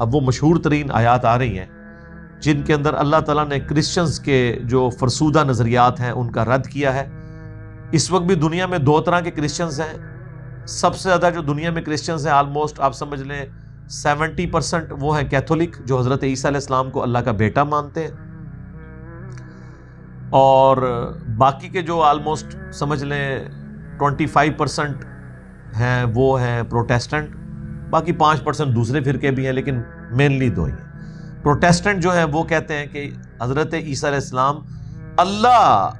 اب وہ مشہور ترین آیات آ رہی ہیں جن کے اندر اللہ تعالیٰ نے کرسچنز کے جو فرسودہ نظریات ہیں ان کا رد کیا ہے۔ اس وقت بھی دنیا میں دو طرح کے کرسچنز ہیں۔ سب سے زیادہ جو دنیا میں کرسچنز ہیں آلموسٹ آپ سمجھ لیں 70% وہ ہیں کیتھولک، جو حضرت عیسیٰ علیہ السلام کو اللہ کا بیٹا مانتے ہیں، اور باقی کے جو آلموسٹ سمجھ لیں 25% ہیں وہ ہیں پروٹیسٹنٹ، باقی 5% دوسرے فرقے بھی ہیں، لیکن مینلی دو ہی ہیں۔ پروٹیسٹنٹ جو ہیں وہ کہتے ہیں کہ حضرت عیسیٰ علیہ السلام اللہ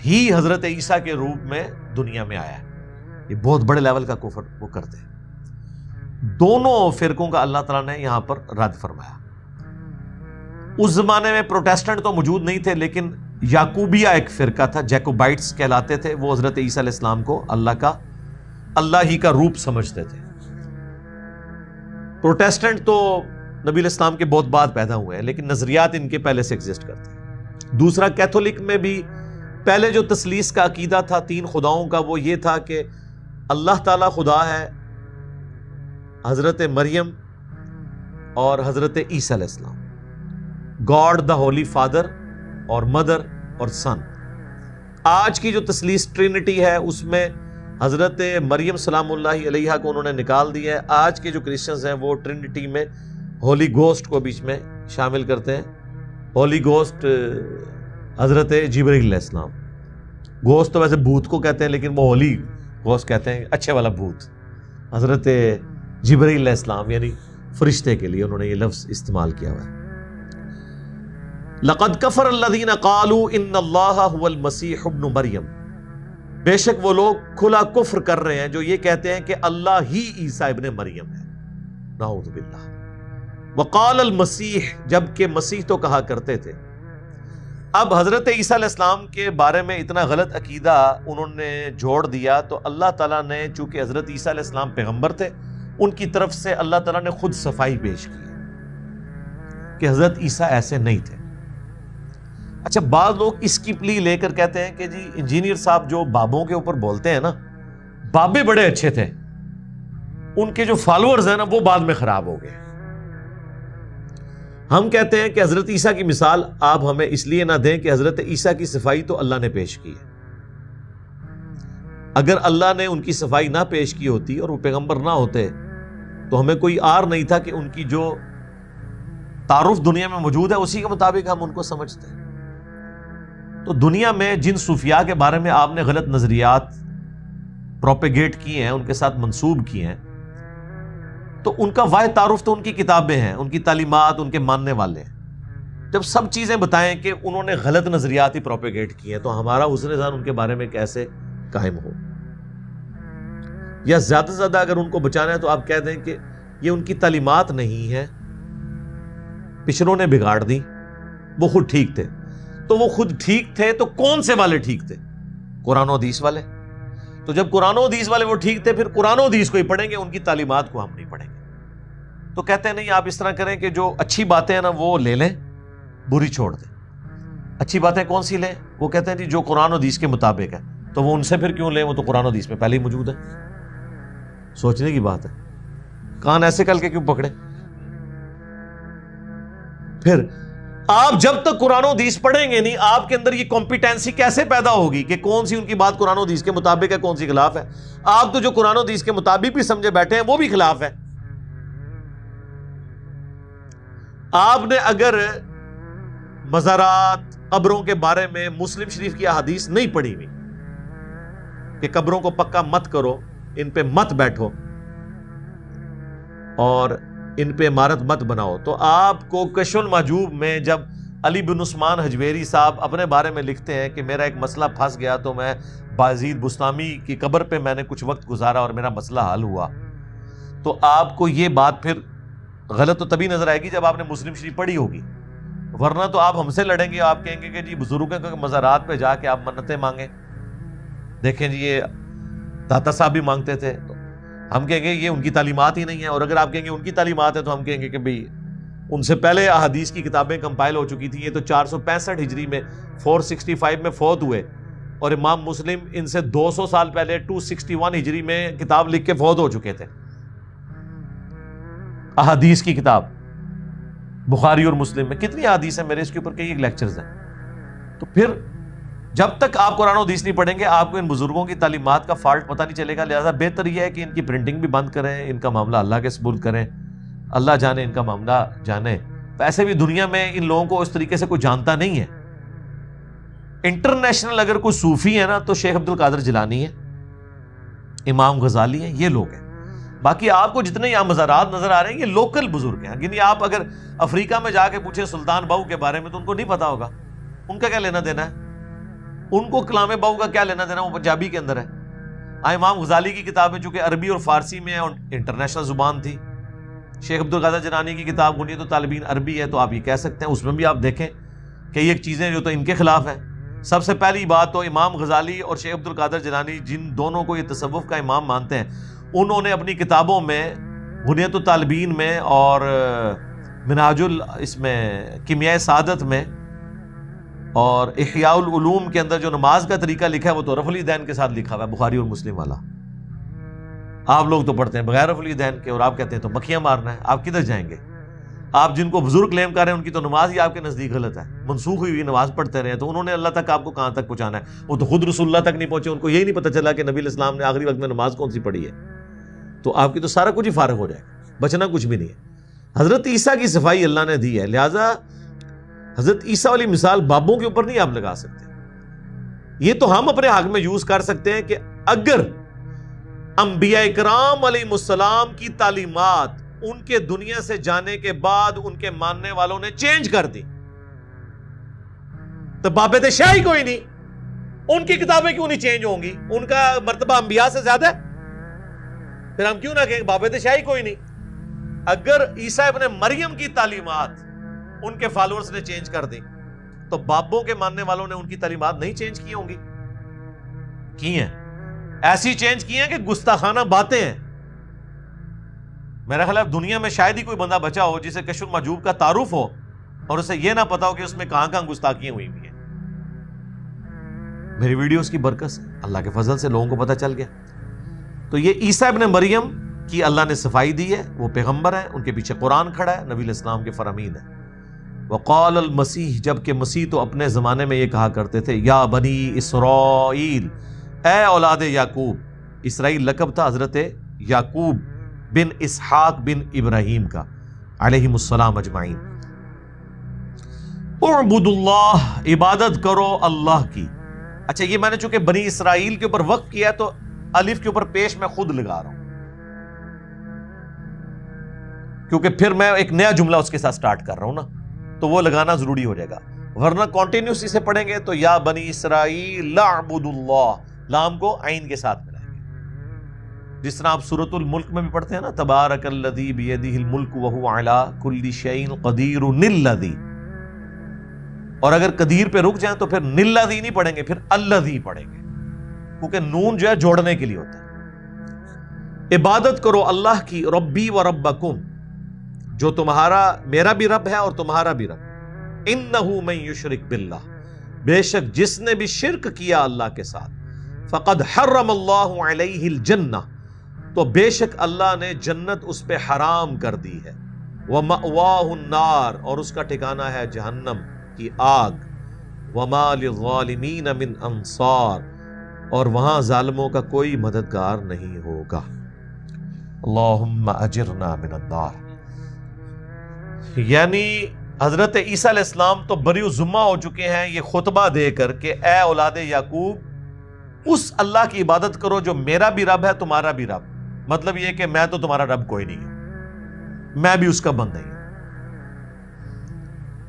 ہی حضرت عیسیٰ کے روپ میں دنیا میں آیا ہے۔ یہ بہت بڑے لیول کا کفر وہ کرتے ہیں۔ دونوں فرقوں کا اللہ تعالیٰ نے یہاں پر رد فرمایا۔ اس زمانے میں پروٹیسٹنٹ تو موجود نہیں تھے، لیکن یعقوبیہ ایک فرقہ تھا، جیکوبائٹس کہلاتے تھے، وہ حضرت عیسیٰ علیہ السلام کو اللہ ہی کا روپ سمجھتے تھے۔ پروٹیسٹنٹ تو نبی علیہ السلام کے بہت بعد پیدا ہوئے ہیں، لیکن نظریات ان کے پہلے سے ایگزسٹ کرتے ہیں۔ دوسرا کیتھولک میں بھی پہلے جو تثلیث کا عقیدہ تھا تین خداؤں کا، وہ یہ تھا کہ اللہ تعالیٰ خدا ہے، حضرت مریم اور حضرت عیسیٰ علیہ السلام، گاڈ دا ہولی فادر اور مدر اور سن۔ آج کی جو تثلیث ٹرینٹی ہے اس میں حضرت مریم سلام اللہ علیہا کو انہوں نے نکال دیا ہے۔ آج کے جو کرسچنز ہیں وہ ٹرینٹی میں ہولی گوسٹ کو بیچ میں شامل کرتے ہیں۔ ہولی گوسٹ حضرت جبرائیل علیہ السلام، گوسٹ تو ویسے بھوت کو کہتے ہیں، لیکن وہ ہولی گوسٹ کہتے ہیں، اچھے والا بھوت۔ حضرت جبرائیل علیہ السلام یعنی فرشتے کے لیے انہوں نے یہ لفظ استعمال کیا ہوا ہے۔ لقد کفر الذین قالوا ان اللہ هو المسیح ابن مریم، بے شک وہ لوگ کھلا کفر کر رہے ہیں جو یہ کہتے ہیں کہ اللہ ہی عیسیٰ ابن مریم ہے، نعوذ باللہ۔ وقال المسیح، جبکہ مسیح تو کہا کرتے تھے۔ اب حضرت عیسیٰ علیہ السلام کے بارے میں اتنا غلط عقیدہ انہوں نے جوڑ دیا، تو اللہ تعالیٰ نے چونکہ حضرت عیسیٰ علیہ السلام پیغمبر تھے، ان کی طرف سے اللہ تعالیٰ نے خود صفائی پیش کی کہ حضرت عیسیٰ ایسے نہیں تھے۔ اچھا، بعض لوگ اس کی پلی لے کر کہتے ہیں کہ جی انجینئر صاحب جو بابوں کے اوپر بولتے ہیں نا، بابے بڑے اچھے تھے، ان کے جو فالوورز ہیں نا وہ بعد میں خراب ہو گئے۔ ہم کہتے ہیں کہ حضرت عیسیٰ کی مثال آپ ہمیں اس لیے نہ دیں کہ حضرت عیسیٰ کی صفائی تو اللہ نے پیش کی ہے۔ اگر اللہ نے ان کی صفائی نہ پیش کی ہوتی اور وہ پیغمبر نہ ہوتے تو ہمیں کوئی آر نہیں تھا کہ ان کی جو تعارف دنیا میں موجود ہے اسی کے مطابق ہم ان کو سمجھتے ہیں۔ تو دنیا میں جن صوفیاء کے بارے میں آپ نے غلط نظریات پروپیگیٹ کیے ہیں، ان کے ساتھ منسوب کیے ہیں، تو ان کا واحد تعارف تو ان کی کتابیں ہیں، ان کی تعلیمات، ان کے ماننے والے ہیں۔ جب سب چیزیں بتائیں کہ انہوں نے غلط نظریات ہی پروپیگیٹ کیے ہیں، تو ہمارا حسن ظن ان کے بارے میں کیسے قائم ہو؟ یا زیادہ سے زیادہ اگر ان کو بچانا ہے تو آپ کہہ دیں کہ یہ ان کی تعلیمات نہیں ہے، پچھلوں نے بگاڑ دی، وہ خود ٹھیک تھے۔ تو وہ خود ٹھیک تھے تو کون سے والے ٹھیک تھے؟ قرآن و حدیث والے۔ تو جب قرآن و حدیث والے وہ ٹھیک تھے، پھر قرآن و حدیث کو ہی پڑھیں گے، ان کی تعلیمات کو ہم نہیں پڑھیں گے۔ تو کہتے ہیں نہیں، آپ اس طرح کریں کہ جو اچھی باتیں ہیں نا وہ لے لیں، بری چھوڑ دیں۔ اچھی باتیں کون سی لیں؟ وہ کہتے ہیں جی جو قرآن و حدیث کے مطابق ہے۔ تو وہ ان سے پھر کیوں لیں؟ وہ تو قرآن و حدیث میں پہلے ہی موجود ہے۔ سوچنے کی بات ہے، کان ایسے کل کے کیوں پکڑے؟ پھر آپ جب تک قرآن و حدیث پڑھیں گے نہیں، آپ کے اندر یہ کمپیٹنسی کیسے پیدا ہوگی کہ کون سی ان کی بات قرآن و حدیث کے مطابق ہے، کون سی خلاف ہے؟ آپ تو جو قرآن و حدیث کے مطابق بھی سمجھے بیٹھے ہیں وہ بھی خلاف ہے۔ آپ نے اگر مزارات، قبروں کے بارے میں مسلم شریف کی احادیث نہیں پڑھی ہوئی کہ قبروں کو پکا مت کرو، ان پہ مت بیٹھو اور ان پہ عمارت مت بناؤ، تو آپ کو کشف المحجوب میں جب علی بن عثمان حجویری صاحب اپنے بارے میں لکھتے ہیں کہ میرا ایک مسئلہ پھنس گیا تو میں بایزید بستامی کی قبر پہ میں نے کچھ وقت گزارا اور میرا مسئلہ حل ہوا، تو آپ کو یہ بات پھر غلط تو تبھی نظر آئے گی جب آپ نے مسلم شریف پڑھی ہوگی، ورنہ تو آپ ہم سے لڑیں گے، آپ کہیں گے کہ جی بزرگوں کے مزارات پہ جا کے آپ منتیں مانگیں، دیکھیں جی یہ داتا صاحب بھی مانگتے تھے، تو ہم کہیں گے یہ ان کی تعلیمات ہی نہیں ہے، اور اگر آپ کہیں گے ان کی تعلیمات ہے تو ہم کہیں گے کہ بھئی ان سے پہلے احادیث کی کتابیں کمپائل ہو چکی تھیں، یہ تو 465 ہجری میں 465 میں فوت ہوئے، اور امام مسلم ان سے 200 سال پہلے 261 ہجری میں کتاب لکھ کے فوت ہو چکے تھے، احادیث کی کتاب۔ بخاری اور مسلم میں کتنی حدیث ہیں، میرے اس کے اوپر کئی لیکچرز ہیں. تو پھر جب تک آپ قرآن و حدیث نہیں پڑھیں گے آپ کو ان بزرگوں کی تعلیمات کا فالٹ پتہ نہیں چلے گا. لہٰذا بہتر یہ ہے کہ ان کی پرنٹنگ بھی بند کریں، ان کا معاملہ اللہ کے سپرد کریں، اللہ جانے ان کا معاملہ جانے. ویسے بھی دنیا میں ان لوگوں کو اس طریقے سے کوئی جانتا نہیں ہے. انٹرنیشنل اگر کوئی صوفی ہے نا تو شیخ عبد القادر جیلانی ہے، امام غزالی ہیں، یہ لوگ ہیں. باقی آپ کو جتنے یہاں مزارات نظر آ رہے ہیں یہ لوکل بزرگ ہیں. یعنی آپ اگر افریقہ میں جا کے پوچھیں سلطان باہو کے بارے میں تو ان کو نہیں پتا ہوگا. ان کا کیا لینا دینا ہے؟ ان کو کلام باہو کا کیا لینا دینا؟ وہ پنجابی کے اندر ہے. امام غزالی کی کتابیں چونکہ عربی اور فارسی میں اور انٹرنیشنل زبان تھی. شیخ عبد القادر جیلانی کی کتاب بنیاد الطالبین عربی ہے تو آپ یہ کہہ سکتے ہیں. اس میں بھی آپ دیکھیں کہ یہ چیزیں جو تو ان کے خلاف ہیں. سب سے پہلی بات تو امام غزالی اور شیخ عبد القادر جیلانی جن دونوں کو یہ تصوف کا امام مانتے ہیں، انہوں نے اپنی کتابوں میں بنیاد الطالبین میں اور منہاج اس میں کیمیائے سعادت میں اور احیاء العلوم کے اندر جو نماز کا طریقہ لکھا ہے وہ تو رفع الیدین کے ساتھ لکھا ہوا ہے، بخاری اور مسلم والا. آپ لوگ تو پڑھتے ہیں بغیر رفع الیدین کے اور آپ کہتے ہیں تو مکھیاں مارنا ہے. آپ کدھر جائیں گے؟ آپ جن کو بزرگ کلیم کر رہے ہیں ان کی تو نماز ہی آپ کے نزدیک غلط ہے، منسوخ ہوئی ہوئی نماز پڑھتے رہے. تو انہوں نے اللہ تک آپ کو کہاں تک پہنچانا ہے؟ وہ تو خود رسول اللہ تک نہیں پہنچے، ان کو یہی نہیں پتہ چلا کہ نبی الاسلام نے آخری وقت میں نماز کون سی پڑھی ہے. تو آپ کی تو سارا کچھ ہی فارغ ہو جائے گا، بچنا کچھ بھی نہیں ہے. حضرت عیسیٰ کی صفائی اللہ نے دی ہے، لہٰذا حضرت عیسیٰ والی مثال بابوں کے اوپر نہیں آپ لگا سکتے. یہ تو ہم اپنے حق میں یوز کر سکتے ہیں کہ اگر انبیاء اکرام علیہ السلام کی تعلیمات ان کے دنیا سے جانے کے بعد ان کے ماننے والوں نے چینج کر دی تو بابت شاہی کوئی نہیں. ان کی کتابیں کیوں نہیں چینج ہوں گی؟ ان کا مرتبہ انبیاء سے زیادہ ہے. پھر ہم کیوں نہ کہیں بابت شاہی کوئی نہیں. اگر عیسیٰ ابن مریم کی تعلیمات ان کے فالوورز نے چینج کر دی تو بابوں کے ماننے والوں نے ان کی تعلیمات نہیں چینج کی ہوں گی؟ کی ہیں، ایسی چینج کی ہیں کہ گستاخانہ باتیں ہیں. میرا خیال ہے دنیا میں شاید ہی کوئی بندہ بچا ہو جسے کشف المحجوب کا تعارف ہو اور اسے یہ نہ پتا ہو کہ اس میں کہاں کہاں گستاخیاں ہوئی ہوئی ہیں. میری ویڈیوز کی برکت سے اللہ کے فضل سے لوگوں کو پتہ چل گیا. تو یہ عیسیٰ ابن مریم کی اللہ نے صفائی دی ہے، وہ پیغمبر ہیں، ان کے پیچھے قرآن کھڑا ہے، نبی الاسلام کے فرامین ہیں. وقال المسیح، جبکہ مسیح تو اپنے زمانے میں یہ کہا کرتے تھے یا بنی اسرائیل، اے اولاد یعقوب. اسرائیل لقب تھا حضرت یعقوب بن اسحاق بن ابراہیم کا علیہم السلام اجمعین. اعبدوا اللہ، عبادت کرو اللہ کی. اچھا یہ میں نے چونکہ بنی اسرائیل کے اوپر وقف کیا تو الف کے اوپر پیش میں خود لگا رہا ہوں کیونکہ پھر میں ایک نیا جملہ اس کے ساتھ سٹارٹ کر رہا ہوں نا، تو وہ لگانا ضروری ہو جائے گا. ورنہ کنٹینیوس اسے پڑھیں گے تو یا بنی اسرائیل اعبدوا اللہ، لام کو عین کے ساتھ ملائیں گے. جس طرح آپ سورۃ الملک میں بھی پڑھتے ہیں نا، تبارک الذی بیدہ الملک وہو علی کل شیء قدیر الذی. اور اگر قدیر پہ رک جائیں تو پھر نلذی نہیں پڑھیں گے، پھر الذی پڑھیں گے، کیونکہ نون جو ہے جوڑنے کے لیے ہوتا ہے. عبادت کرو اللہ کی، ربی و ربکم، جو تمہارا میرا بھی رب ہے اور تمہارا بھی رب. انہ من یشرک باللہ، بے شک جس نے بھی شرک کیا اللہ کے ساتھ، فقد حرم اللہ علیہ الجنہ، تو بے شک اللہ نے جنت اس پہ حرام کر دی ہے. ومأواہ النار، اور اس کا ٹھکانہ ہے جہنم کی آگ. وما للظالمین من انصار، اور وہاں ظالموں کا کوئی مددگار نہیں ہوگا. اللہم اجرنا من النار. یعنی حضرت عیسیٰ علیہ السلام تو بری ذمہ ہو چکے ہیں یہ خطبہ دے کر کہ اے اولاد یعقوب اس اللہ کی عبادت کرو جو میرا بھی رب ہے تمہارا بھی رب. مطلب یہ کہ میں تو تمہارا رب کوئی نہیں ہوں، میں بھی اس کا بندہ ہوں.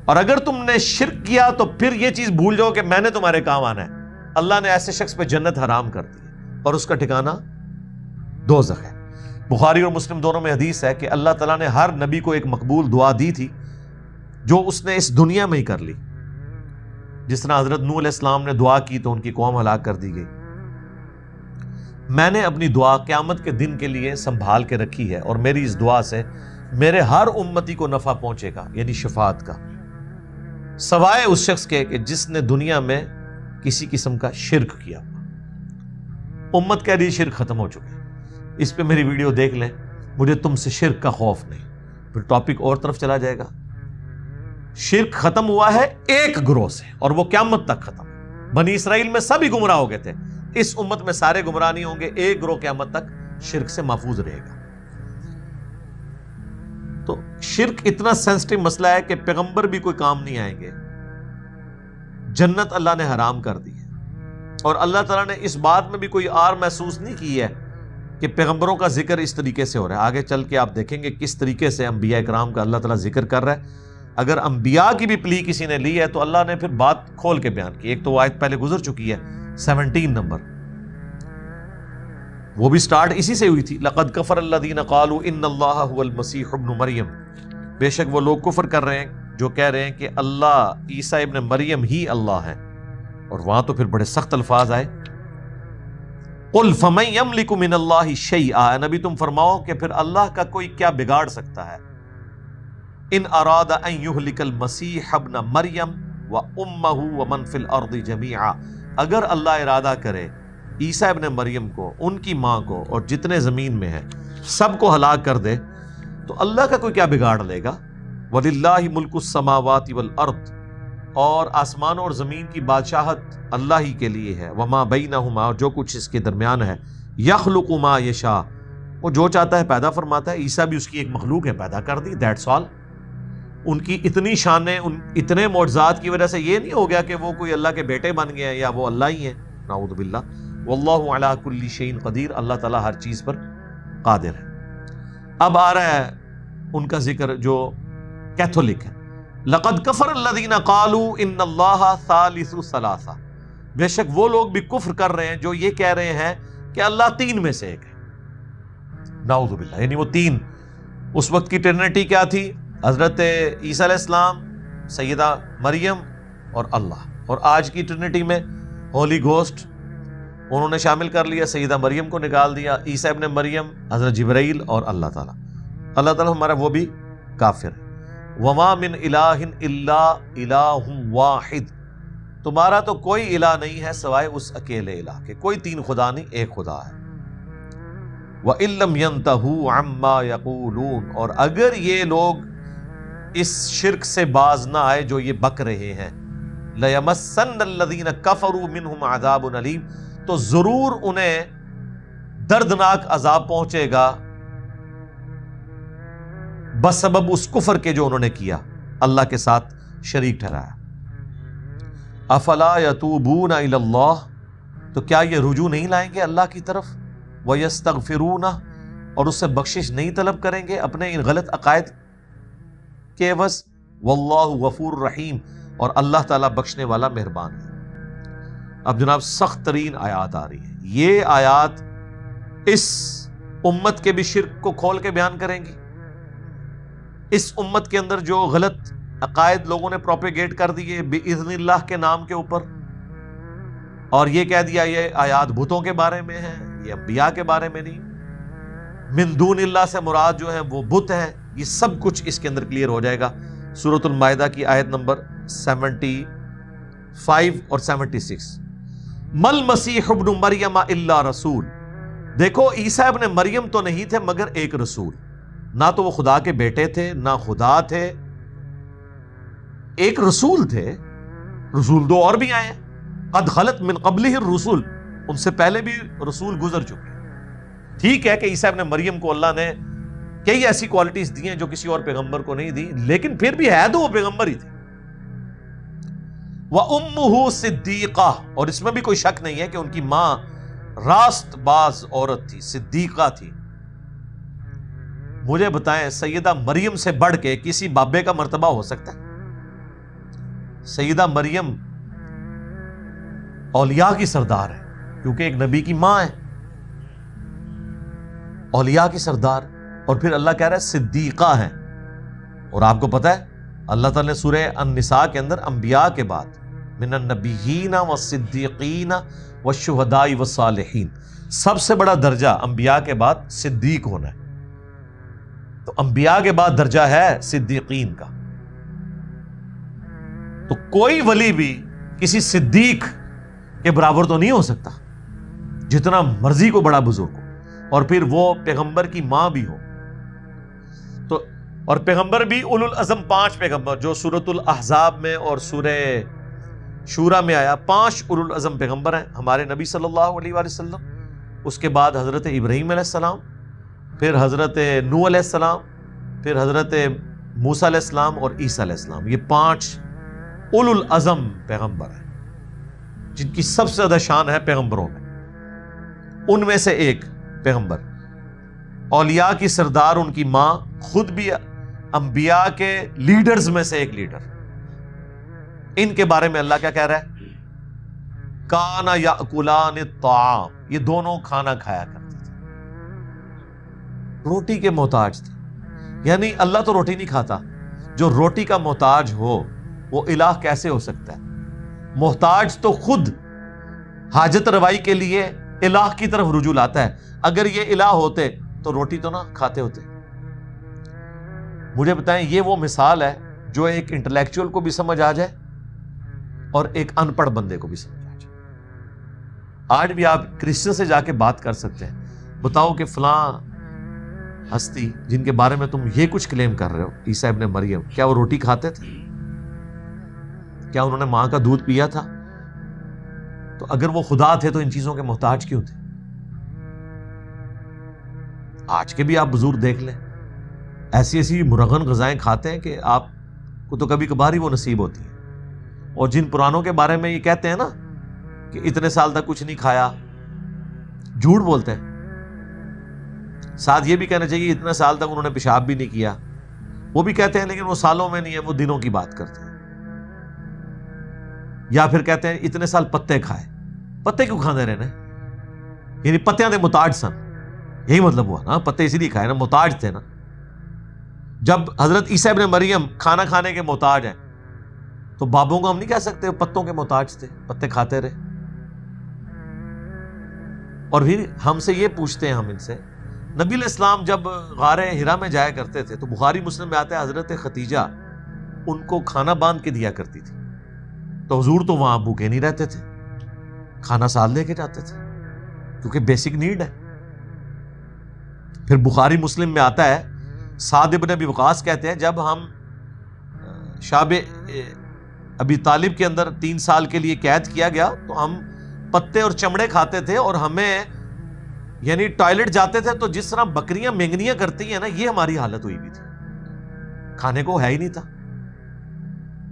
اور اگر تم نے شرک کیا تو پھر یہ چیز بھول جاؤ کہ میں نے تمہارے کام آنا ہے. اللہ نے ایسے شخص پہ جنت حرام کر دی اور اس کا ٹھکانہ دوزخ ہے. بخاری اور مسلم دونوں میں حدیث ہے کہ اللہ تعالیٰ نے ہر نبی کو ایک مقبول دعا دی تھی جو اس نے اس دنیا میں ہی کر لی. جس طرح حضرت نوح علیہ السلام نے دعا کی تو ان کی قوم ہلاک کر دی گئی. میں نے اپنی دعا قیامت کے دن کے لیے سنبھال کے رکھی ہے اور میری اس دعا سے میرے ہر امتی کو نفع پہنچے گا، یعنی شفاعت کا، سوائے اس شخص کے کہ جس نے دنیا میں کسی قسم کا شرک کیا. امت کہہ رہی شرک ختم ہو چکے، اس پہ میری ویڈیو دیکھ لیں. مجھے تم سے شرک کا خوف نہیں. پھر ٹاپک اور طرف چلا جائے گا. شرک ختم ہوا ہے ایک گروہ سے، اور وہ قیامت تک ختم۔ بنی اسرائیل میں سبھی گمراہ ہو گئے تھے، اس امت میں سارے گمراہ نہیں ہوں گے، ایک گروہ قیامت تک شرک سے محفوظ رہے گا۔ تو شرک اتنا سینسٹیو مسئلہ ہے کہ پیغمبر بھی کوئی کام نہیں آئیں گے، جنت اللہ نے حرام کر دی ہے، اور اللہ تعالیٰ نے اس بات میں بھی کوئی آر محسوس نہیں کی ہے کہ پیغمبروں کا ذکر اس طریقے سے ہو رہا ہے۔ آگے چل کے آپ دیکھیں گے کس طریقے سے انبیاء کرام کا اللہ تعالیٰ ذکر کر رہا ہے۔ اگر انبیاء کی بھی پلی کسی نے لی ہے تو اللہ نے پھر بات کھول کے بیان کی۔ ایک تو وہ آیت پہلے گزر چکی ہے 17 نمبر، وہ بھی سٹارٹ اسی سے ہوئی تھی، لقد کفر الذین قالوا ان اللہ هو المسیح ابن مریم، بے شک وہ لوگ کفر کر رہے ہیں جو کہہ رہے ہیں کہ اللہ عیسیٰ ابن مریم ہی اللہ ہے، اور وہاں تو پھر بڑے سخت الفاظ آئے۔ قل فمن یملک من اللہ شیئا، نبی تم فرماؤ کہ پھر اللہ کا کوئی کیا بگاڑ سکتا ہے، ان اراد ان یہلک المسیح ابن مریم و امہ ومن فی الارض جمیعا، اگر اللہ ارادہ کرے عیسیٰ ابن مریم کو، ان کی ماں کو، اور جتنے زمین میں ہیں سب کو ہلاک کر دے تو اللہ کا کوئی کیا بگاڑ لے گا۔ وَلِلَّهِ مُلْكُ السَّمَاوَاتِ وَالْأَرْضِ، اور آسمانوں اور زمین کی بادشاہت اللہ ہی کے لیے ہے، وَمَا بَيْنَهُمَا، اور جو کچھ اس کے درمیان ہے، يَخْلُقُ مَا يَشَاءُ، وہ جو چاہتا ہے پیدا فرماتا ہے۔ عیسیٰ بھی اس کی ایک مخلوق ہے، پیدا کر دی، دیٹس آل۔ ان کی اتنی شانیں، اتنے معجزات کی وجہ سے یہ نہیں ہو گیا کہ وہ کوئی اللہ کے بیٹے بن گئے ہیں یا وہ اللہ ہی ہیں، نعوذ باللہ۔ واللہ علی کل شیء قدیر، اللہ تعالیٰ ہر چیز پر قادر ہے۔ اب آ رہا ہے ان کا ذکر جو کیتھولک ہے، لقد کفر الذین قالوا ان اللہ ثالث ثلاثہ، بے شک وہ لوگ بھی کفر کر رہے ہیں جو یہ کہہ رہے ہیں کہ اللہ تین میں سے ایک ہے، نعوذ باللہ۔ یعنی وہ تین، اس وقت کی ٹرینٹی کیا تھی؟ حضرت عیسیٰ علیہ السلام، سیدہ مریم اور اللہ، اور آج کی ٹرینٹی میں ہولی گھوسٹ انہوں نے شامل کر لیا، سیدہ مریم کو نکال دیا، عیسیٰ ابن مریم، حضرت جبرائیل اور اللہ تعالیٰ۔ اللہ تعالیٰ ہمارا وہ بھی کافر ہے۔ وَمَا مِنْ إِلَٰهٍ إِلَّا إِلَٰهٌ وَاحِدٌ، تمہارا تو کوئی الہ نہیں ہے سوائے اس اکیلے الہ کے، کوئی تین خدا نہیں، ایک خدا ہے۔ وَإِن لَّمْ يَنْتَهُوا عَمَّا يَقُولُونَ، اور اگر یہ لوگ اس شرک سے باز نہ آئے جو یہ بک رہے ہیں، لَيَمَسَّنَّ الَّذِينَ كَفَرُوا مِنْهُمْ عَذَابٌ أَلِيمٌ، تو ضرور انہیں دردناک عذاب پہنچے گا بسبب اس کفر کے جو انہوں نے کیا، اللہ کے ساتھ شریک ٹھہرایا۔ افلا یتوبون الی اللہ، تو کیا یہ رجوع نہیں لائیں گے اللہ کی طرف، ویستغفرون، اور اس سے بخشش نہیں طلب کریں گے اپنے ان غلط عقائد کے عوض، واللہ غفور رحیم، اور اللہ تعالیٰ بخشنے والا مہربان ہے۔ اب جناب سخت ترین آیات آ رہی ہے، یہ آیات اس امت کے بھی شرک کو کھول کے بیان کریں گی، اس امت کے اندر جو غلط عقائد لوگوں نے پروپیگیٹ کر دیے بِإِذْنِ اللہ کے نام کے اوپر، اور یہ کہہ دیا یہ آیات بتوں کے بارے میں ہے، یہ انبیاء کے بارے میں نہیں، من دون اللہ سے مراد جو ہے وہ بت ہیں، یہ سب کچھ اس کے اندر کلیئر ہو جائے گا۔ سورۃ المائدہ کی آیت نمبر 75 اور 76، مل مسیح ابن مریم الا رسول، دیکھو عیسیٰ ابن مریم تو نہیں تھے مگر ایک رسول، نہ تو وہ خدا کے بیٹے تھے نہ خدا تھے، ایک رسول تھے۔ رسول دو اور بھی آئے ہیں، قد خلت من قبلہ الرسل، ان سے پہلے بھی رسول گزر چکے۔ ٹھیک ہے کہ عیسیٰ ابن مریم کو اللہ نے کئی ایسی کوالٹیز دی ہیں جو کسی اور پیغمبر کو نہیں دی، لیکن پھر بھی ہے تو وہ پیغمبر ہی تھے۔ وَأُمُّهُ صِدِّيقَةٌ، اور اس میں بھی کوئی شک نہیں ہے کہ ان کی ماں راست باز عورت تھی، صدیقہ تھی۔ مجھے بتائیں سیدہ مریم سے بڑھ کے کسی بابے کا مرتبہ ہو سکتا ہے؟ سیدہ مریم اولیاء کی سردار ہے، کیونکہ ایک نبی کی ماں ہے، اولیاء کی سردار، اور پھر اللہ کہہ رہا ہے صدیقہ ہیں۔ اور آپ کو پتہ ہے اللہ تعالیٰ نے سورہ النساء کے اندر انبیاء کے بعد من النبیین والصدیقین والشہداء والصالحین، سب سے بڑا درجہ انبیاء کے بعد صدیق ہونا ہے، تو انبیاء کے بعد درجہ ہے صدیقین کا۔ تو کوئی ولی بھی کسی صدیق کے برابر تو نہیں ہو سکتا، جتنا مرضی کو بڑا بزرگ ہو، اور پھر وہ پیغمبر کی ماں بھی ہو۔ تو اور پیغمبر بھی اولو العزم 5 پیغمبر جو سورۃ الاحزاب میں اور سورہ شورا میں آیا، 5 اولو العزم پیغمبر ہیں ہمارے نبی صلی اللہ علیہ وآلہ وسلم، اس کے بعد حضرت ابراہیم علیہ السلام، پھر حضرت نوح علیہ السلام، پھر حضرت موسیٰ علیہ السلام اور عیسیٰ علیہ السلام۔ یہ 5 اولو العزم پیغمبر ہیں جن کی سب سے زیادہ شان ہے پیغمبروں میں۔ ان میں سے ایک پیغمبر، اولیاء کی سردار ان کی ماں، خود بھی انبیاء کے لیڈرز میں سے ایک لیڈر، ان کے بارے میں اللہ کیا کہہ رہا ہے؟ کانا یاکلان الطعام، یہ دونوں کھانا کھایا کرتے تھے، روٹی کے محتاج تھے۔ یعنی اللہ تو روٹی نہیں کھاتا، جو روٹی کا محتاج ہو وہ الہ کیسے ہو سکتا ہے؟ محتاج تو خود حاجت روائی کے لیے الہ کی طرف رجوع لاتا ہے۔ اگر یہ الہ ہوتے تو روٹی تو نہ کھاتے ہوتے۔ مجھے بتائیں، یہ وہ مثال ہے جو ایک انٹلیکچوئل کو بھی سمجھ آ جائے اور ایک ان پڑھ بندے کو بھی سمجھ آ جائے۔ آج بھی آپ کرسچن سے جا کے بات کر سکتے ہیں، بتاؤ کہ فلاں ہستی جن کے بارے میں تم یہ کچھ کلیم کر رہے ہو، عیسیٰ ابن مریم، کیا وہ روٹی کھاتے تھے؟ کیا انہوں نے ماں کا دودھ پیا تھا؟ تو اگر وہ خدا تھے تو ان چیزوں کے محتاج کیوں تھے؟ آج کے بھی آپ بزرگ دیکھ لیں، ایسی ایسی مرغن غذائیں کھاتے ہیں کہ آپ کو تو کبھی کبھار ہی وہ نصیب ہوتی ہیں۔ اور جن پرانوں کے بارے میں یہ کہتے ہیں نا کہ اتنے سال تک کچھ نہیں کھایا، جھوٹ بولتے ہیں۔ ساتھ یہ بھی کہنا چاہیے اتنے سال تک انہوں نے پیشاب بھی نہیں کیا، وہ بھی کہتے ہیں، لیکن وہ سالوں میں نہیں ہے، وہ دنوں کی بات کرتے ہیں۔ یا پھر کہتے ہیں اتنے سال پتے کھائے۔ پتے کیوں کھانے رہنے؟ یعنی پتیاں دے محتاج سن، یہی مطلب ہوا نا، پتے اسی لیے کھائے نا، محتاج تھے نا۔ جب حضرت عیسیٰ ابن مریم کھانا کھانے کے محتاج ہیں تو بابوں کو ہم نہیں کہہ سکتے وہ پتوں کے محتاج تھے، پتے کھاتے رہے۔ اور پھر ہم سے یہ پوچھتے ہیں، ہم ان سے، نبی علیہ السلام جب غار حرا میں جایا کرتے تھے تو بخاری مسلم میں آتا ہے حضرت خدیجہ ان کو کھانا باندھ کے دیا کرتی تھی، تو حضور تو وہاں بھوکے نہیں رہتے تھے، کھانا ساتھ لے کے جاتے تھے کیونکہ بیسک نیڈ ہے۔ پھر بخاری مسلم میں آتا ہے سعد ابن ابی وقاص کہتے ہیں جب ہم شعب ابی طالب کے اندر 3 سال کے لیے قید کیا گیا تو ہم پتے اور چمڑے کھاتے تھے، اور ہمیں یعنی ٹوائلٹ جاتے تھے تو جس طرح بکریاں مینگنیاں کرتی ہیں نا، یہ ہماری حالت ہوئی بھی تھی، کھانے کو ہے ہی نہیں تھا۔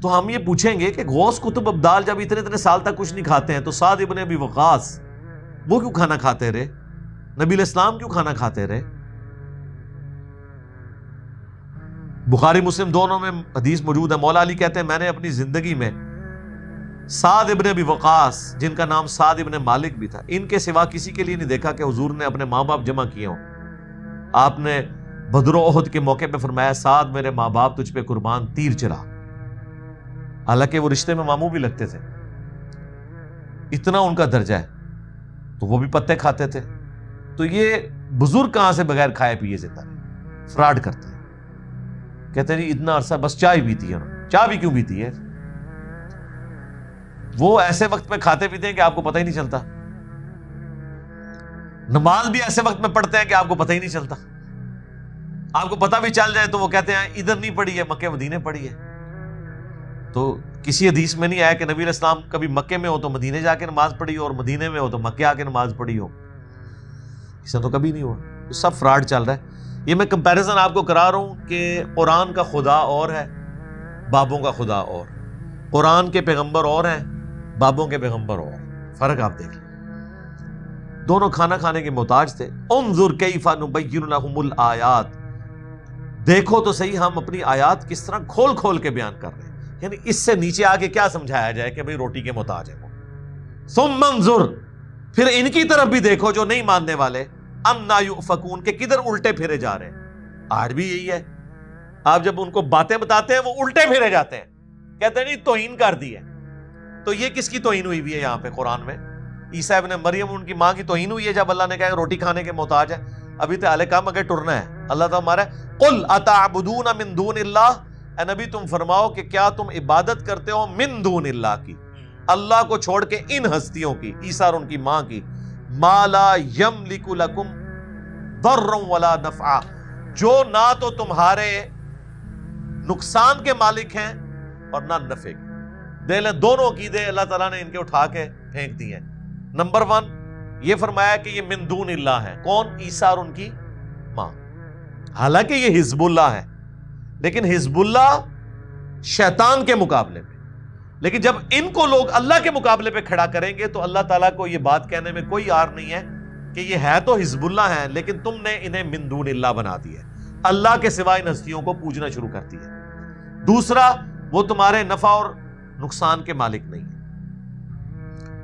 تو ہم یہ پوچھیں گے کہ غوث کتب ابدال جب اتنے سال تک کچھ نہیں کھاتے ہیں تو سعد ابن ابی وقاص وہ کیوں کھانا کھاتے رہے؟ نبی علیہ السلام کیوں کھانا کھاتے رہے؟ بخاری مسلم دونوں میں حدیث موجود ہے، مولا علی کہتے ہیں میں نے اپنی زندگی میں سعد ابن ابی وقاص، جن کا نام سعد ابن مالک بھی تھا، ان کے سوا کسی کے لیے نہیں دیکھا کہ حضور نے اپنے ماں باپ جمع کیے ہوں۔ آپ نے بدر و احد کے موقع پہ فرمایا سعد میرے ماں باپ تجھ پہ قربان، تیر چلا، حالانکہ وہ رشتے میں ماموں بھی لگتے تھے، اتنا ان کا درجہ ہے، تو وہ بھی پتے کھاتے تھے۔ تو یہ بزرگ کہاں سے بغیر کھائے پیے زندہ رہے؟ فراڈ کرتے ہیں، کہتے ہیں جی اتنا عرصہ بس چائے پیتی ہے، چائے بھی کیوں پیتی ہے؟ وہ ایسے وقت پہ کھاتے پیتے ہیں کہ آپ کو پتہ ہی نہیں چلتا، نماز بھی ایسے وقت میں پڑھتے ہیں کہ آپ کو پتہ ہی نہیں چلتا، آپ کو پتہ بھی چل جائے تو وہ کہتے ہیں ادھر نہیں پڑھی ہے، مکے مدینے پڑھی ہے۔ تو کسی حدیث میں نہیں آیا کہ نبی علیہ السلام کبھی مکے میں ہو تو مدینے جا کے نماز پڑھی ہو، اور مدینے میں ہو تو مکے آ کے نماز پڑھی ہو، اسے تو کبھی نہیں ہوا۔ تو سب فراڈ چل رہا ہے۔ یہ میں کمپیریزن آپ کو کرا رہا ہوں کہ قرآن کا خدا اور ہے، بابوں کا خدا اور، قرآن کے پیغمبر اور ہیں، بابوں کے پیغمبر اور، فرق آپ دیکھ لیں۔ دونوں کھانا کھانے کے محتاج تھے۔ انظر کیف نبین لہم الآیات، دیکھو تو صحیح ہم اپنی آیات کس طرح کھول کھول کے بیان کر رہے ہیں۔ یعنی اس سے نیچے آگے کیا سمجھایا جائے کہ بھئی روٹی کے محتاج ہے وہ۔ ثم انظر، پھر ان کی طرف بھی دیکھو جو نہیں ماننے والے، انا یؤفکون، کہ کدھر الٹے پھرے جا رہے ہیں۔ آج بھی یہی ہے، آپ جب ان کو باتیں بتاتے ہیں وہ الٹے پھرے جاتے ہیں، کہتے ہیں نہیں توہین کر دی ہے۔ تو یہ کس کی توہین ہوئی بھی ہے یہاں پہ قرآن میں؟ عیسیٰ ابن مریم ان کی ماں کی توہین ہوئی ہے جب اللہ نے کہا روٹی کھانے کے محتاج ہے۔ ابھی تو اہل کام اگر ٹرنا ہے، اللہ تعالیٰ ہمارا قل اتعبدون من دون اللہ، اے نبی تم فرماؤ کہ کیا تم عبادت کرتے ہو من دون اللہ کی، اللہ کو چھوڑ کے ان ہستیوں کی، عیسیٰ اور ان کی ماں کی، ما لا یملک لکم ضرا ولا نفعا، جو نہ تو تمہارے نقصان کے مالک ہیں اور نہ نفع کے. دے لیں دونوں عقیدے اللہ تعالیٰ نے ان کے اٹھا کے پھینک دیے ہیں. نمبر 1 یہ فرمایا کہ یہ من دون اللہ ہے. کون؟ عیسیٰ اور ان کی ماں. حالانکہ یہ حزب اللہ ہے، لیکن حزب اللہ شیطان کے مقابلے میں. لیکن جب ان کو لوگ اللہ کے مقابلے پہ کھڑا کریں گے تو اللہ تعالیٰ کو یہ بات کہنے میں کوئی عار نہیں ہے کہ یہ ہے تو حزب اللہ ہے، لیکن تم نے انہیں من دون اللہ بنا دیا ہے. اللہ کے سوا ان ہستیوں کو پوجنا شروع کر دیا. دوسرا، وہ تمہارے نفع اور نقصان کے مالک نہیں ہے.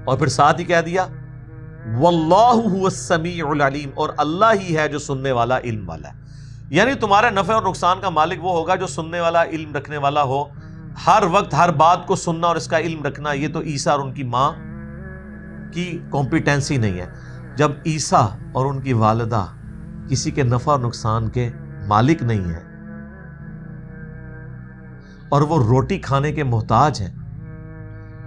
اور پھر ساتھ ہی کہہ دیا واللہ هو السمیع العلیم، اور اللہ ہی ہے جو سننے والا، علم والا ہے. یعنی تمہارے نفع اور نقصان کا مالک وہ ہوگا جو سننے والا، علم رکھنے والا ہو. ہر وقت ہر بات کو سننا اور اس کا علم رکھنا یہ تو عیسیٰ اور ان کی ماں کی کمپیٹنسی نہیں ہے. جب عیسیٰ اور ان کی والدہ کسی کے نفع اور نقصان کے مالک نہیں ہیں اور وہ روٹی کھانے کے محتاج ہیں،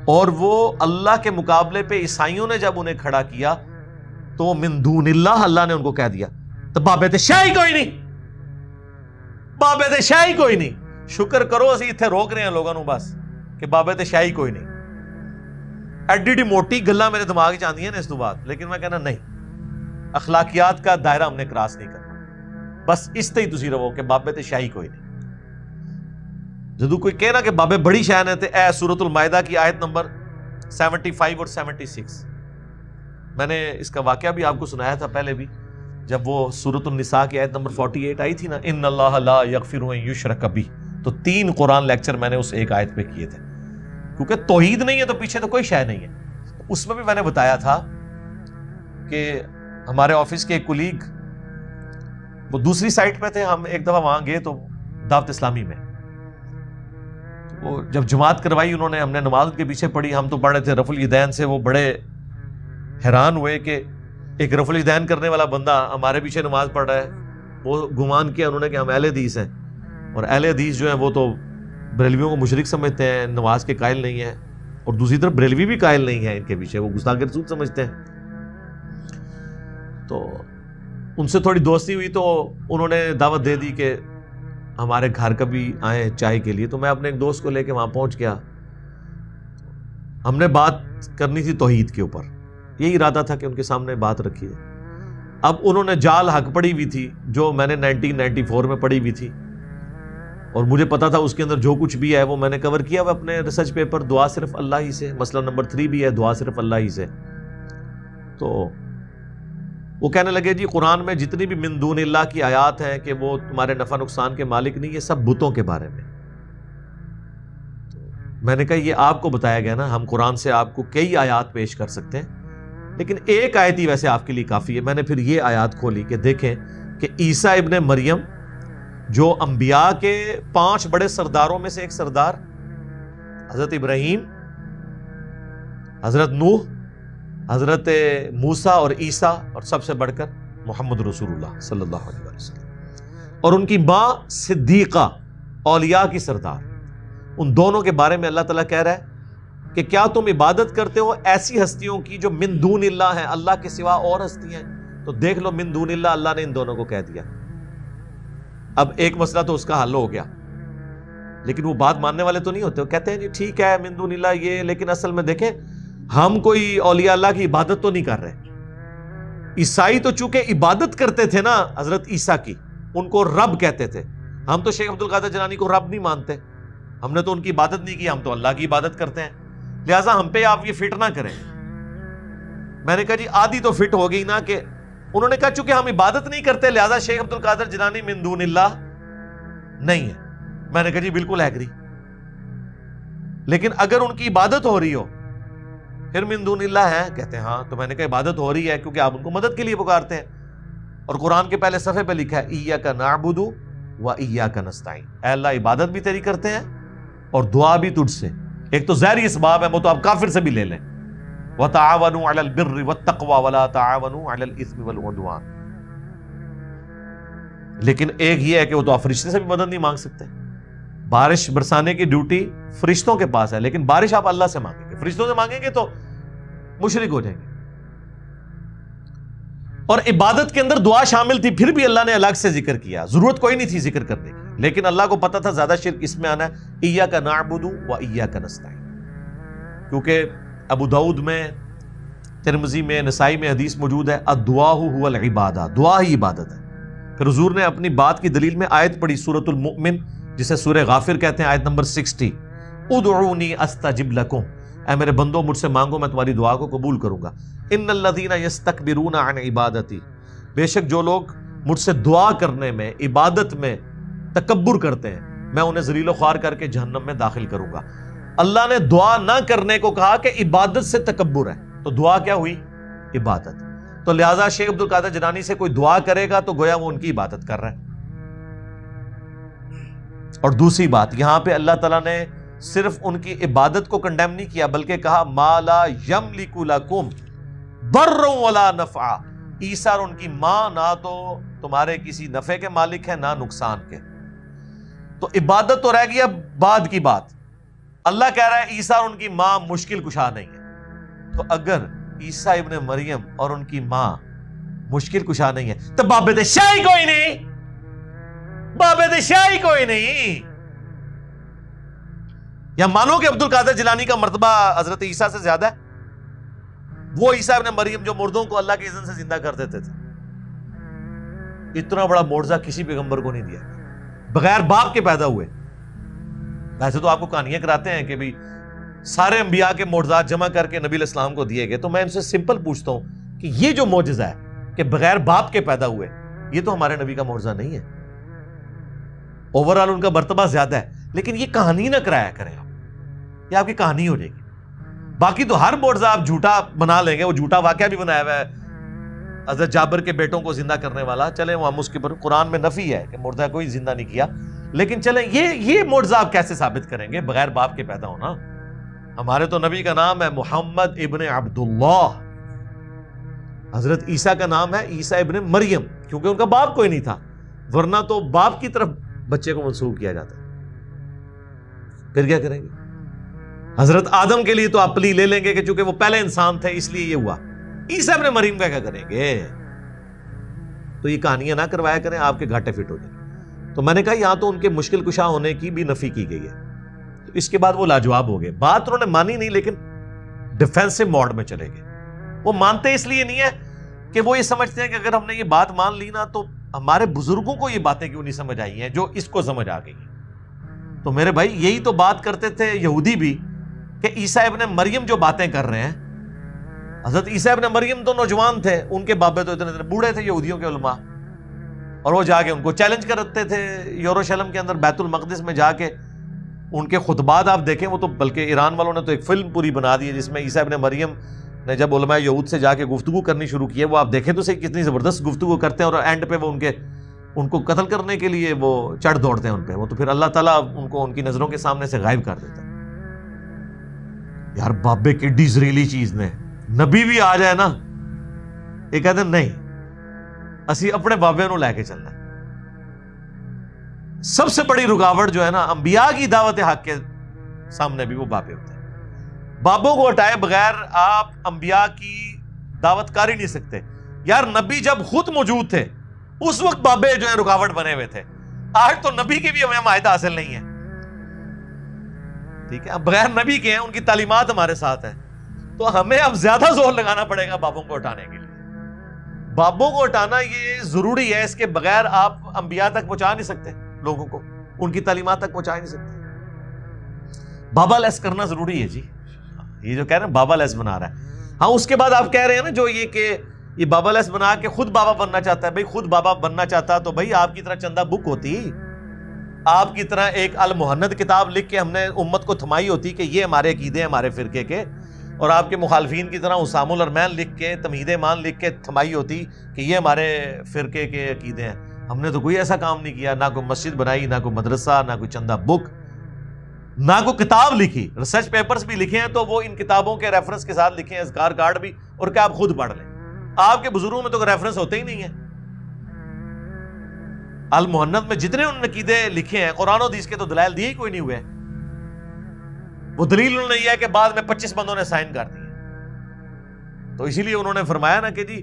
اور وہ اللہ کے مقابلے پہ عیسائیوں نے جب انہیں کھڑا کیا تو وہ من دون اللہ، اللہ نے ان کو کہہ دیا تو بابے تے شاہی کوئی نہیں، بابے تے شاہی کوئی نہیں. شکر کرو اسی اتنے روک رہے ہیں لوگوں نو بس کہ بابے تے شاہی کوئی نہیں. ایڈی ڈی موٹی گلاں میرے دماغ چ آندیاں نے اس تو بعد، لیکن میں کہنا نہیں، اخلاقیات کا دائرہ ہم نے کراس نہیں کرنا. بس اس تے ہی تسی رہو کہ بابے تے شاہی کوئی نہیں. جدو کوئی کہنا کہ بابے بڑی شان ہے تے اے سورۃ المائدہ کی آیت نمبر 75 اور 76. میں نے اس کا واقعہ بھی آپ کو سنایا تھا پہلے بھی، جب وہ سورۃ النساء کی آیت نمبر 48 آئی تھی نا، ان اللہ لا یغفر ان یشرک بہ، تو 3 قرآن لیکچر میں نے اس ایک آیت پہ کیے تھے. کیونکہ توحید نہیں ہے تو پیچھے تو کوئی شے نہیں ہے. اس میں بھی میں نے بتایا تھا کہ ہمارے آفس کے ایک کولیگ وہ دوسری سائٹ پہ تھے، ہم ایک دفعہ وہاں گئے تو دعوت اسلامی میں وہ جب جماعت کروائی انہوں نے، ہم نے نماز کے پیچھے پڑھی، ہم تو پڑھ رہے تھے رفع الیدین سے. وہ بڑے حیران ہوئے کہ ایک رفع الیدین کرنے والا بندہ ہمارے پیچھے نماز پڑھ رہا ہے. وہ گمان کیا انہوں نے کہ ہم اہل حدیث ہیں، اور اہل حدیث جو ہیں وہ تو بریلویوں کو مشرک سمجھتے ہیں، نماز کے قائل نہیں ہیں، اور دوسری طرف بریلوی بھی قائل نہیں ہیں ان کے پیچھے، وہ گستاخ رسول سمجھتے ہیں. تو ان سے تھوڑی دوستی ہوئی تو انہوں نے دعوت دے دی کہ ہمارے گھر کبھی آئیں چائے کے لیے. تو میں اپنے ایک دوست کو لے کے وہاں پہنچ گیا. ہم نے بات کرنی تھی توحید کے اوپر، یہی ارادہ تھا کہ ان کے سامنے بات رکھی ہے. اب انہوں نے جال حق پڑھی ہوئی تھی جو میں نے 1994 میں پڑھی ہوئی تھی، اور مجھے پتا تھا اس کے اندر جو کچھ بھی ہے وہ میں نے کور کیا ہوا اپنے ریسرچ پیپر. دعا صرف اللہ ہی سے، مسئلہ نمبر 3 بھی ہے دعا صرف اللہ ہی سے. تو وہ کہنے لگے جی قرآن میں جتنی بھی من دون اللہ کی آیات ہیں کہ وہ تمہارے نفع نقصان کے مالک نہیں، یہ سب بتوں کے بارے میں. میں نے کہا یہ آپ کو بتایا گیا نا، ہم قرآن سے آپ کو کئی آیات پیش کر سکتے ہیں، لیکن ایک آیت ہی ویسے آپ کے لیے کافی ہے. میں نے پھر یہ آیات کھولی کہ دیکھیں کہ عیسیٰ ابن مریم جو انبیاء کے 5 بڑے سرداروں میں سے ایک سردار، حضرت ابراہیم، حضرت نوح، حضرت موسیٰ اور عیسیٰ، اور سب سے بڑھ کر محمد رسول اللہ صلی اللہ علیہ وسلم، اور ان کی ماں صدیقہ، اولیاء کی سردار، ان دونوں کے بارے میں اللہ تعالیٰ کہہ رہا ہے کہ کیا تم عبادت کرتے ہو ایسی ہستیوں کی جو من دون اللہ ہیں، اللہ کے سوا اور ہستیاں ہیں. تو دیکھ لو من دون اللہ، اللہ نے ان دونوں کو کہہ دیا. اب ایک مسئلہ تو اس کا حل ہو گیا، لیکن وہ بات ماننے والے تو نہیں ہوتے. وہ کہتے ہیں جی ٹھیک ہے من دون اللہ یہ، لیکن اصل میں دیکھیں ہم کوئی اولیاء اللہ کی عبادت تو نہیں کر رہے. عیسائی تو چونکہ عبادت کرتے تھے نا حضرت عیسیٰ کی، ان کو رب کہتے تھے. ہم تو شیخ عبد القادر جیلانی کو رب نہیں مانتے، ہم نے تو ان کی عبادت نہیں کی، ہم تو اللہ کی عبادت کرتے ہیں. لہٰذا ہم پہ آپ یہ فٹ نہ کریں. میں نے کہا جی آدھی تو فٹ ہو گئی نا، کہ انہوں نے کہا چونکہ ہم عبادت نہیں کرتے لہٰذا شیخ عبد القادر جیلانی من دون اللہ نہیں ہے. میں نے کہا جی بالکل ایگری، لیکن اگر ان کی عبادت ہو رہی ہو پھر من دون اللہ ہے؟ کہتے ہیں ہاں. تو میں نے کہا عبادت ہو رہی ہے کیونکہ آپ ان کو مدد کے لیے پکارتے ہیں، اور قرآن کے پہلے صفحے پہ لکھا ہے ایاک نعبد و ایاک نستعین، اے اللہ عبادت بھی تیری کرتے ہیں اور دعا بھی تجھ سے. ایک تو ظاہری اسباب ہے، وہ تو آپ کافر سے بھی لے لیں، وَتَعَاوَنُوا عَلَى الْبِرِّ وَالتَّقْوَى وَلَا تَعَاوَنُوا عَلَى الْإِثْمِ وَالْعُدْوَانِ. لیکن ایک یہ ہے کہ وہ تو آپ فرشتے سے بھی مدد نہیں مانگ سکتے. بارش برسانے کی ڈیوٹی فرشتوں کے پاس ہے، لیکن بارش آپ اللہ سے مانگیں گے. فرشتوں سے مانگیں گے تو مشرک ہو جائیں گے. اور عبادت کے اندر دعا شامل تھی، پھر بھی اللہ نے الگ سے ذکر کیا، ضرورت کوئی نہیں تھی ذکر کرنے کی. لیکن اللہ کو پتا تھا زیادہ شرک اس میں آنا ہے. ایاک نعبد و ایاک نستعین، کیونکہ ابو داؤد میں، ترمذی میں، نسائی میں حدیث موجود ہے الدعاء هو العبادہ، دعا ہی عبادت ہے. پھر حضور نے اپنی بات کی دلیل میں آیت پڑھی سورۃ المؤمن، جسے سورہ غافر کہتے ہیں، آیت نمبر 60، ادعونی استجب لکم، اے میرے بندو مجھ سے مانگو میں تمہاری دعا کو قبول کروں گا. ان الذین یستکبرون عن عبادتی، بے شک جو لوگ مجھ سے دعا کرنے میں، عبادت میں تکبر کرتے ہیں، میں انہیں ذلیل و خوار کر کے جہنم میں داخل کروں گا. اللہ نے دعا نہ کرنے کو کہا کہ عبادت سے تکبر ہے، تو دعا کیا ہوئی؟ عبادت. تو لہٰذا شیخ عبد القادر جیلانی سے کوئی دعا کرے گا تو گویا وہ ان کی عبادت کر رہا ہے. اور دوسری بات، یہاں پہ اللہ تعالیٰ نے صرف ان کی عبادت کو کنڈیم نہیں کیا، بلکہ کہا ما لا یملک لکم ضرا ولا نفعا. عیسیٰ اور ان کی ماں نہ تو تمہارے کسی نفع کے مالک ہیں نہ نقصان کے. تو عبادت تو رہ گیا بعد کی بات. اللہ کہہ رہا ہے عیسیٰ اور ان کی ماں مشکل کشا نہیں ہے. تو اگر عیسیٰ ابن مریم اور ان کی ماں مشکل کشا نہیں ہے تو بابد شاہی کوئی نہیں، بابد شاہی کوئی نہیں. یا مانو کہ عبد القادر جیلانی کا مرتبہ حضرت عیسیٰ سے زیادہ ہے؟ وہ عیسیٰ ابن مریم جو مردوں کو اللہ کے اذن سے زندہ کر دیتے تھے، اتنا بڑا معجزہ کسی پیغمبر کو نہیں دیا، بغیر باپ کے پیدا ہوئے. ویسے تو آپ کو کہانیاں کراتے ہیں کہ بھی سارے انبیاء کے معجزات جمع کر کے نبی علیہ السلام کو دیے گئے. تو میں ان سے سمپل پوچھتا ہوں کہ یہ جو معجزہ ہے کہ بغیر باپ کے پیدا ہوئے، یہ تو ہمارے نبی کا معجزہ نہیں ہے. اوورآل ان کا مرتبہ زیادہ ہے، لیکن یہ کہانی نہ کرایا کریں آپ، یہ آپ کی کہانی ہو جائے گی. باقی تو ہر معجزہ آپ جھوٹا بنا لیں گے. وہ جھوٹا واقعہ بھی بنایا ہوا ہے حضرت جابر کے بیٹوں کو زندہ کرنے والا، چلیں وہ ہم اس کے پر قرآن میں نفی ہے کہ معجزہ کوئی زندہ نہیں کیا، لیکن چلیں یہ معجزہ آپ کیسے ثابت کریں گے بغیر باپ کے پیدا ہونا؟ ہمارے تو نبی کا نام ہے محمد ابن عبداللہ، حضرت عیسیٰ کا نام ہے عیسیٰ ابن مریم، کیونکہ ان کا باپ کوئی نہیں تھا، ورنہ تو باپ کی طرف بچے کو منسوب کیا جاتا. پھر کیا کریں گے؟ حضرت آدم کے لیے تو آپ پلی لے لیں گے کہ چونکہ وہ پہلے انسان تھے اس لیے یہ ہوا. عیسیٰ ابن مریم کا کیا کریں گے؟ تو یہ کہانیاں نہ کروایا کریں، آپ کے گھاٹے فٹ ہو جائیں. تو میں نے کہا یہاں تو ان کے مشکل کشا ہونے کی بھی نفی کی گئی ہے. تو اس کے بعد وہ لاجواب ہو گئے. بات انہوں نے مانی نہیں، لیکن ڈیفینسو موڈ میں چلے گئے. وہ مانتے اس لیے نہیں ہے کہ وہ یہ سمجھتے ہیں کہ اگر ہم نے یہ بات مان لی نا تو ہمارے بزرگوں کو یہ باتیں کیوں نہیں سمجھ آئی ہیں جو اس کو سمجھ آ گئی ہیں. تو میرے بھائی یہی تو بات کرتے تھے یہودی بھی کہ عیسیٰ ابن مریم جو باتیں کر رہے ہیں، حضرت عیسیٰ ابن مریم تو نوجوان تھے، ان کے بابے تو اتنے بوڑھے تھے یہودیوں کے علماء، اور وہ جا کے ان کو چیلنج کرتے تھے یروشلم کے اندر بیت المقدس میں جا کے. ان کے خطبات آپ دیکھیں، وہ تو بلکہ ایران والوں نے تو ایک فلم پوری بنا دی ہے جس میں عیسیٰ ابن مریم نے جب علماء یہود سے جا کے گفتگو کرنی شروع کی ہے، وہ آپ دیکھیں تو صحیح کتنی زبردست گفتگو کرتے ہیں، اور اینڈ پہ وہ ان کو قتل کرنے کے لیے وہ چڑھ دوڑتے ہیں ان پہ. وہ تو پھر اللہ تعالیٰ ان کو ان کی نظروں کے سامنے سے غائب کر دیتا ہے. یار بابے کیڈی زریلی چیز نے، نبی بھی آ جائے نا یہ کہتے ہیں نہیں اسی اپنے بابے نو لے کے چلنا ہے. سب سے بڑی رکاوٹ جو ہے نا انبیاء کی دعوت حق کے سامنے بھی وہ بابے ہوتے ہیں. بابوں کو ہٹائے بغیر آپ انبیاء کی دعوت کر ہی نہیں سکتے. یار نبی جب خود موجود تھے اس وقت بابے جو ہے رکاوٹ بنے ہوئے تھے. آج تو نبی کی بھی ہمیں حمایت حاصل نہیں ہے، ٹھیک ہے، بغیر نبی کے ہیں، ان کی تعلیمات ہمارے ساتھ ہیں. تو ہمیں اب زیادہ زور لگانا پڑے گا بابوں کو ہٹانے کے لیے. بابوں کو ہٹانا یہ ضروری ہے، اس کے بغیر آپ انبیاء تک پہنچا نہیں سکتے لوگوں کو، ان کی تعلیمات تک پہنچا نہیں سکتے. بابا لیس کرنا ضروری ہے جی. یہ جو کہہ رہے ہیں بابا لیس بنا رہا ہے، ہاں اس کے بعد آپ کہہ رہے ہیں نا جو یہ کہ یہ بابا لیس بنا کے خود بابا بننا چاہتا ہے. بھائی خود بابا بننا چاہتا تو بھائی آپ کی طرح چندہ بک ہوتی، آپ کی طرح ایک المحند کتاب لکھ کے ہم نے امت کو تھمائی ہوتی کہ یہ ہمارے عقیدے ہمارے فرقے کے، اور آپ کے مخالفین کی طرح اسام الارمین لکھ کے تمہید ایمان لکھ کے تھمائی ہوتی کہ یہ ہمارے فرقے کے عقیدے ہیں. ہم نے تو کوئی ایسا کام نہیں کیا، نہ کوئی مسجد بنائی، نہ کوئی مدرسہ، نہ کوئی چندہ بک، نہ کوئی کتاب لکھی. ریسرچ پیپرز بھی لکھے ہیں تو وہ ان کتابوں کے ریفرنس کے ساتھ لکھے ہیں، اذکار کارڈ بھی، اور کہ آپ خود پڑھ لیں. آپ کے بزرگوں میں تو ریفرنس ہوتے ہی نہیں ہے. المحنت میں جتنے انہوں نے عقیدے لکھے ہیں قرآن و حدیث کے تو دلائل دیے ہی کوئی نہیں ہوئے. وہ دلیل انہوں نے یہ ہے کہ بعد میں 25 بندوں نے سائن کر دیے. تو اسی لیے انہوں نے فرمایا نا کہ جی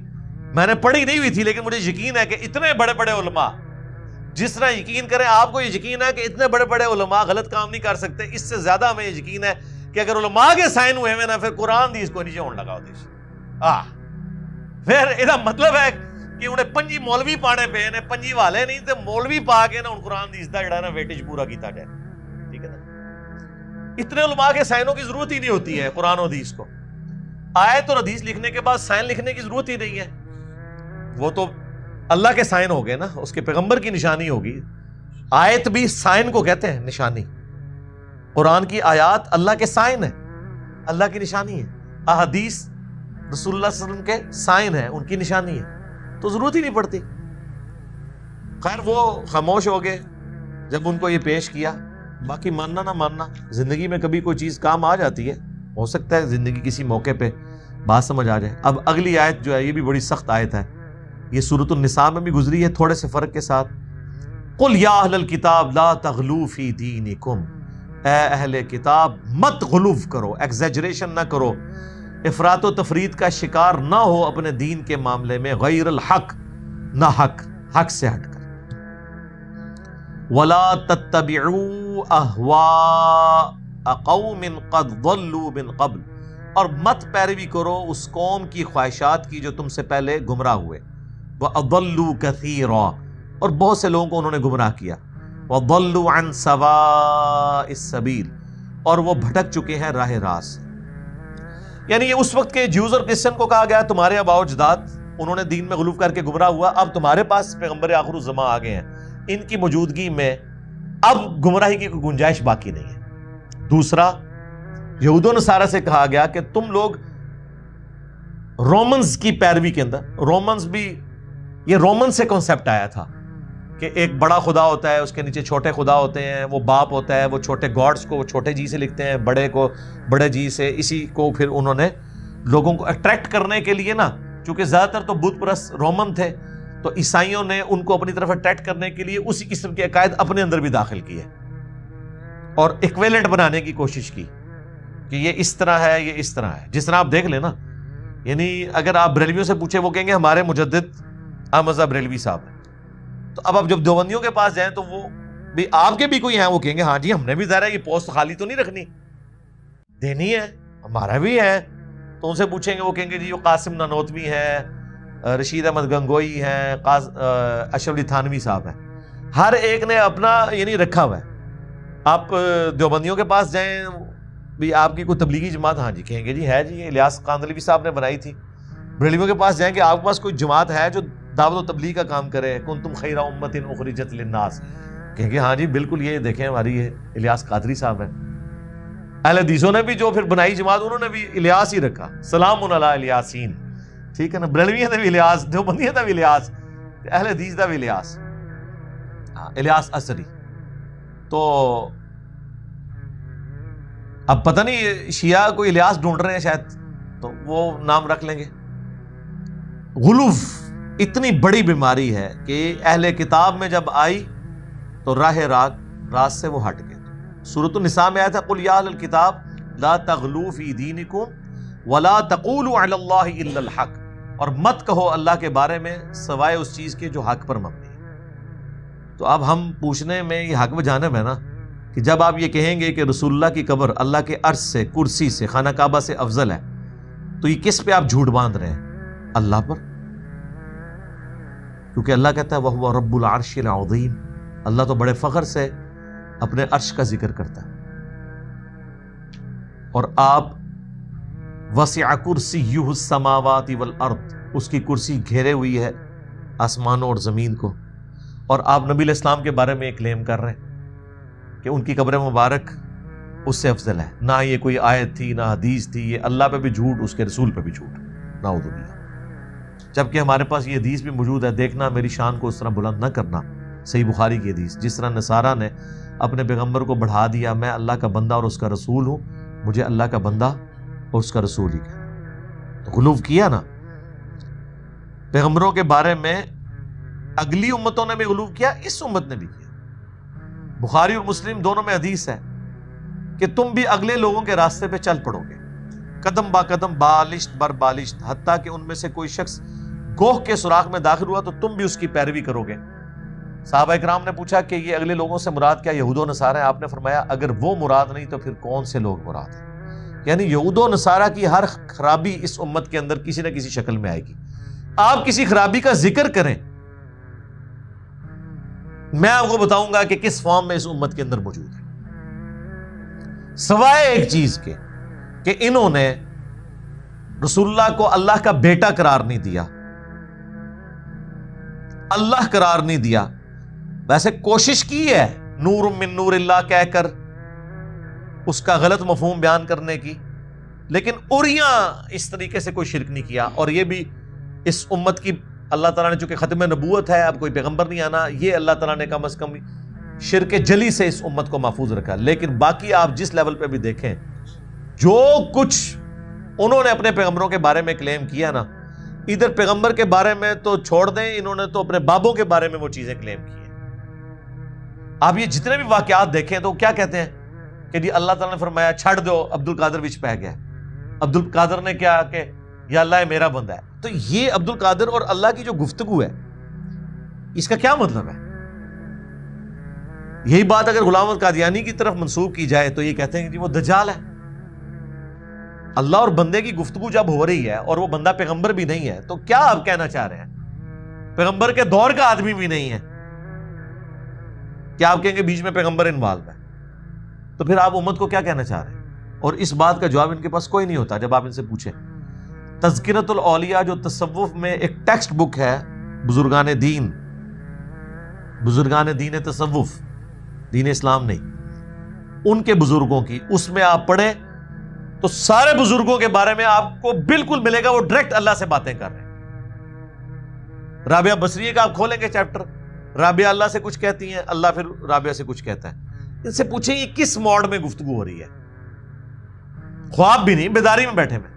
میں نے پڑھی نہیں ہوئی تھی لیکن مجھے یقین ہے کہ اتنے بڑے بڑے علماء جس طرح یقین کریں آپ کو یہ یقین ہے کہ اتنے بڑے بڑے علماء غلط کام نہیں کر سکتے، اس سے زیادہ ہمیں یقین ہے کہ اگر علماء کے سائن ہوئے ہیں نا پھر قرآن دی اس کو نیچے ہونے لگا ہوتے پھر یہ مطلب ہے کہ انہیں پنجی مولوی پانے پہ نے پنجی والے نہیں تے مولوی پا کے نا ان قرآن دی اس دا جڑا نا ویٹیج پورا کیتا جائے، ٹھیک ہے نا؟ اتنے علماء کے سائنوں کی ضرورت ہی نہیں ہوتی ہے قرآن و حدیث کو، آیت اور حدیث لکھنے کے بعد سائن لکھنے کی ضرورت ہی نہیں ہے، وہ تو اللہ کے سائن ہو گئے نا، اس کے پیغمبر کی نشانی ہوگی۔ آیت بھی سائن کو کہتے ہیں، نشانی۔ قرآن کی آیات اللہ کے سائن ہے، اللہ کی نشانی ہے، احادیث رسول اللہ صلی اللہ علیہ وسلم کے سائن ہے، ان کی نشانی ہے، تو ضرورت ہی نہیں پڑتی۔ خیر وہ خاموش ہو گئے جب ان کو یہ پیش کیا۔ باقی ماننا نہ ماننا، زندگی میں کبھی کوئی چیز کام آ جاتی ہے، ہو سکتا ہے زندگی کسی موقع پہ بات سمجھ آ جائے۔ اب اگلی آیت جو ہے یہ بھی بڑی سخت آیت ہے، یہ سورۃ النساء میں بھی گزری ہے تھوڑے سے فرق کے ساتھ۔ قل یا اہل الکتاب لا تغلوا فی دینکم، اے اہل کتاب مت غلو کرو، ایگزیجریشن نہ کرو، افراط و تفرید کا شکار نہ ہو اپنے دین کے معاملے میں، غیر الحق، نہ حق سے ہٹ کر۔ ولا تتبعوا اہواء قوم قد ضلوا من قبل، اور مت پیروی کرو اس قوم کی خواہشات کی جو تم سے پہلے گمراہ ہوئے، وَأَضَلُّوا كَثِيرًا، اور بہت سے لوگوں کو انہوں نے گمراہ کیا، وَضَلُّوا عَنْ سَوَاءِ السَّبِيلِ، اور وہ بھٹک چکے ہیں راہ راست۔ یعنی یہ اس وقت کے جیوز اور کرسچن کو کہا گیا تمہارے آباء و اجداد انہوں نے دین میں غلو کر کے گمراہ ہوا، اب تمہارے پاس پیغمبر آخر الزمان آ گئے ہیں، ان کی موجودگی میں اب گمراہی کی کوئی گنجائش باقی نہیں ہے۔ دوسرا، یہود و نصارہ سے کہا گیا کہ تم لوگ رومنز کی پیروی کے اندر، رومنز بھی یہ رومن سے کنسپٹ آیا تھا کہ ایک بڑا خدا ہوتا ہے، اس کے نیچے چھوٹے خدا ہوتے ہیں، وہ باپ ہوتا ہے، وہ چھوٹے گاڈز کو وہ چھوٹے جی سے لکھتے ہیں، بڑے کو بڑے جی سے، اسی کو پھر انہوں نے لوگوں کو اٹریکٹ کرنے کے لیے نا، چونکہ زیادہ تر تو بت پرست رومن تھے، تو عیسائیوں نے ان کو اپنی طرف اٹریکٹ کرنے کے لیے اسی قسم کے عقائد اپنے اندر بھی داخل کیے اور ایکویلنٹ بنانے کی کوشش کی کہ یہ اس طرح ہے، یہ اس طرح ہے۔ جس طرح آپ دیکھ لیں نا، یعنی اگر آپ بریلویوں سے پوچھیں وہ کہیں گے ہمارے مجدد احمد بریلوی صاحب ہیں، تو اب آپ جب دیوبندیوں کے پاس جائیں تو وہ بھی آپ کے بھی کوئی ہیں، وہ کہیں گے ہاں جی ہم نے بھی ظاہر ہے یہ پوسٹ خالی تو نہیں رکھنی، دینی ہے، ہمارا بھی ہے۔ تو ان سے پوچھیں گے وہ کہیں گے جی وہ قاسم نانوتوی ہیں، رشید احمد گنگوئی ہیں، اشرف علی تھانوی صاحب ہیں، ہر ایک نے اپنا یعنی رکھا ہوا ہے۔ آپ دیوبندیوں کے پاس جائیں بھی آپ کی کوئی تبلیغی جماعت، ہاں جی کہیں گے جی ہے جی الیاس قاندلوی صاحب نے بنائی تھی۔ بریلویوں کے پاس جائیں گے آپ کے پاس کوئی جماعت ہے جو دعوت و تبلیغ کا کام کرے، کنتم خیر امۃ اخرجت للناس، کہیں گے ہاں جی بالکل یہ دیکھیں ہماری یہ الیاس قادری صاحب ہیں۔ اہل حدیثوں نے بھی جو پھر بنائی جماعت انہوں نے بھی الیاس ہی رکھا، سلام علی الیاسین، ٹھیک ہے نا، بریلویوں نے بھی الیاس، دیوبندیوں نے بھی الیاس، اہل حدیث دا بھی الیاس، الیاس اثری۔ تو اب پتہ نہیں شیعہ کوئی الیاس ڈھونڈ رہے ہیں شاید، تو وہ نام رکھ لیں گے۔ غلوف اتنی بڑی بیماری ہے کہ اہل کتاب میں جب آئی تو راہ راست سے وہ ہٹ گئے۔ سورۃ النساء میں آیا تھا قل یا اہل الکتاب لا تغلوا فی دینکم ولا تقولوا علی اللہ الا الحق، اور مت کہو اللہ کے بارے میں سوائے اس چیز کے جو حق پر مبنی ہے۔ تو اب ہم پوچھنے میں یہ حق بجانب ہے نا کہ جب آپ یہ کہیں گے کہ رسول اللہ کی قبر اللہ کے عرش سے، کرسی سے، خانہ کعبہ سے افضل ہے، تو یہ کس پہ آپ جھوٹ باندھ رہے ہیں؟ اللہ پر، کیونکہ اللہ کہتا ہے وَهُوَ رَبُّ الْعَرْشِ الْعَظِيمِ، اللہ تو بڑے فخر سے اپنے عرش کا ذکر کرتا ہے، اور آپ وَسِعَ كُرْسِيُّهُ السَّمَاوَاتِ وَالْأَرْضِ، اس کی کرسی گھیرے ہوئی ہے آسمانوں اور زمین کو، اور آپ نبی علیہ السلام کے بارے میں ایک کلیم کر رہے ہیں کہ ان کی قبر مبارک اس سے افضل ہے۔ نہ یہ کوئی آیت تھی، نہ حدیث تھی، یہ اللہ پہ بھی جھوٹ، اس کے رسول پہ بھی جھوٹ، نعوذ باللہ۔ جبکہ ہمارے پاس یہ حدیث بھی موجود ہے، دیکھنا میری شان کو اس طرح بلند نہ کرنا، صحیح بخاری کی حدیث، جس طرح نصارہ نے اپنے پیغمبر کو بڑھا دیا، میں اللہ کا بندہ اور اس کا رسول ہوں، مجھے اللہ کا بندہ اور اس کا رسول ہی کہنا، تو غلو کیا نا پیغمبروں کے بارے میں۔ اگلی امتوں نے بھی غلو کیا، اس امت نے بھی کیا۔ بخاری اور مسلم دونوں میں حدیث ہے کہ تم بھی اگلے لوگوں کے راستے پہ چل پڑو گے، قدم با قدم، بالشت بر بالشت، حتیٰ کہ ان میں سے کوئی شخص گوہ کے سوراخ میں داخل ہوا تو تم بھی اس کی پیروی کرو گے، صحابہ کرام نے پوچھا کہ یہ اگلے لوگوں سے مراد کیا یہود و نصارہ ہیں؟ آپ نے فرمایا اگر وہ مراد نہیں تو پھر کون سے لوگ مراد ہیں؟ یعنی یہود و نصارہ کی ہر خرابی اس امت کے اندر کسی نہ کسی شکل میں آئے گی. آپ کسی خرابی کا ذکر کریں، میں آپ کو بتاؤں گا کہ کس فارم میں اس امت کے اندر موجود ہے، سوائے ایک چیز کے کہ انہوں نے رسول اللہ کو اللہ کا بیٹا قرار نہیں دیا، اللہ قرار نہیں دیا. ویسے کوشش کی ہے نور من نور اللہ کہہ کر اس کا غلط مفہوم بیان کرنے کی، لیکن اوریاں اس طریقے سے کوئی شرک نہیں کیا. اور یہ بھی اس امت کی اللہ تعالیٰ نے چونکہ ختم نبوت ہے، اب کوئی پیغمبر نہیں آنا، یہ اللہ تعالیٰ نے کم از کم شرک جلی سے اس امت کو محفوظ رکھا. لیکن باقی آپ جس لیول پہ بھی دیکھیں، جو کچھ انہوں نے اپنے پیغمبروں کے بارے میں کلیم کیا نا، ادھر پیغمبر کے بارے میں تو چھوڑ دیں، انہوں نے تو اپنے بابوں کے بارے میں وہ چیزیں کلیم کی ہیں. آپ یہ جتنے بھی واقعات دیکھیں تو کیا کہتے ہیں کہ جی اللہ تعالیٰ نے فرمایا چھڑ دو، عبد القادر وچ پہ گیا. عبد القادر نے کیا کہ یا اللہ میرا بندہ ہے. تو یہ عبد القادر اور اللہ کی جو گفتگو ہے، اس کا کیا مطلب ہے؟ یہی بات اگر غلام احمد قادیانی کی طرف منسوب کی جائے تو یہ کہتے ہیں کہ جی وہ دجال ہے. اللہ اور بندے کی گفتگو جب ہو رہی ہے اور وہ بندہ پیغمبر بھی نہیں ہے تو کیا آپ کہنا چاہ رہے ہیں؟ پیغمبر کے دور کا آدمی بھی نہیں ہے، کیا آپ کہیں گے بیچ میں پیغمبر انوالو ہے؟ تو پھر آپ امت کو کیا کہنا چاہ رہے ہیں؟ اور اس بات کا جواب ان کے پاس کوئی نہیں ہوتا جب آپ ان سے پوچھیں. تذکرۃ الاولیاء جو تصوف میں ایک ٹیکسٹ بک ہے، بزرگان دین تصوف، دین اسلام نہیں، ان کے بزرگوں کی، اس میں آپ پڑھیں تو سارے بزرگوں کے بارے میں آپ کو بالکل ملے گا وہ ڈائریکٹ اللہ سے باتیں کر رہے ہیں. رابعہ بصریہ کا آپ کھولیں گے چیپٹر، رابعہ اللہ سے کچھ کہتی ہیں، اللہ پھر رابعہ سے کچھ کہتا ہے. ان سے پوچھیں یہ کس موڈ میں گفتگو ہو رہی ہے؟ خواب بھی نہیں، بیداری میں بیٹھے میں.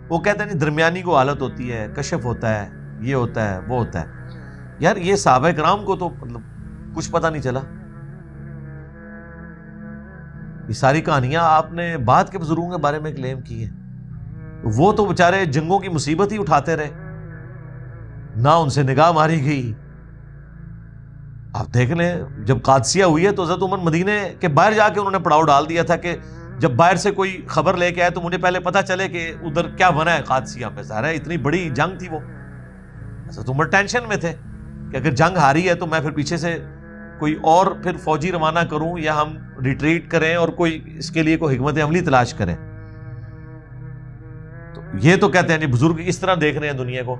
وہ کہتے ہیں نہیں درمیانی کو حالت ہوتی ہے، کشف ہوتا ہے، یہ ہوتا ہے، وہ ہوتا ہے. یار یہ صحابہ کرام کو تو مطلب کچھ پتہ نہیں چلا. یہ ساری کہانیاں آپ نے بعد کے بزرگوں کے بارے میں کلیم کی ہیں. وہ تو بیچارے جنگوں کی مصیبت ہی اٹھاتے رہے، نہ ان سے نگاہ ماری گئی. آپ دیکھ لیں جب قادسیہ ہوئی ہے تو حضرت عمر مدینے کے باہر جا کے انہوں نے پڑاؤ ڈال دیا تھا کہ جب باہر سے کوئی خبر لے کے آئے تو مجھے پہلے پتا چلے کہ ادھر کیا بنا ہے قادسیہ پہ. ظاہر ہے اتنی بڑی جنگ تھی وہ. حضرت عمر ٹینشن میں تھے کہ اگر جنگ ہاری ہے تو میں پھر پیچھے سے کوئی اور پھر فوجی روانہ کروں یا ہم ریٹریٹ کریں اور کوئی اس کے لیے کوئی حکمت عملی تلاش کریں. تو یہ تو کہتے ہیں جی بزرگ اس طرح دیکھ رہے ہیں دنیا کو،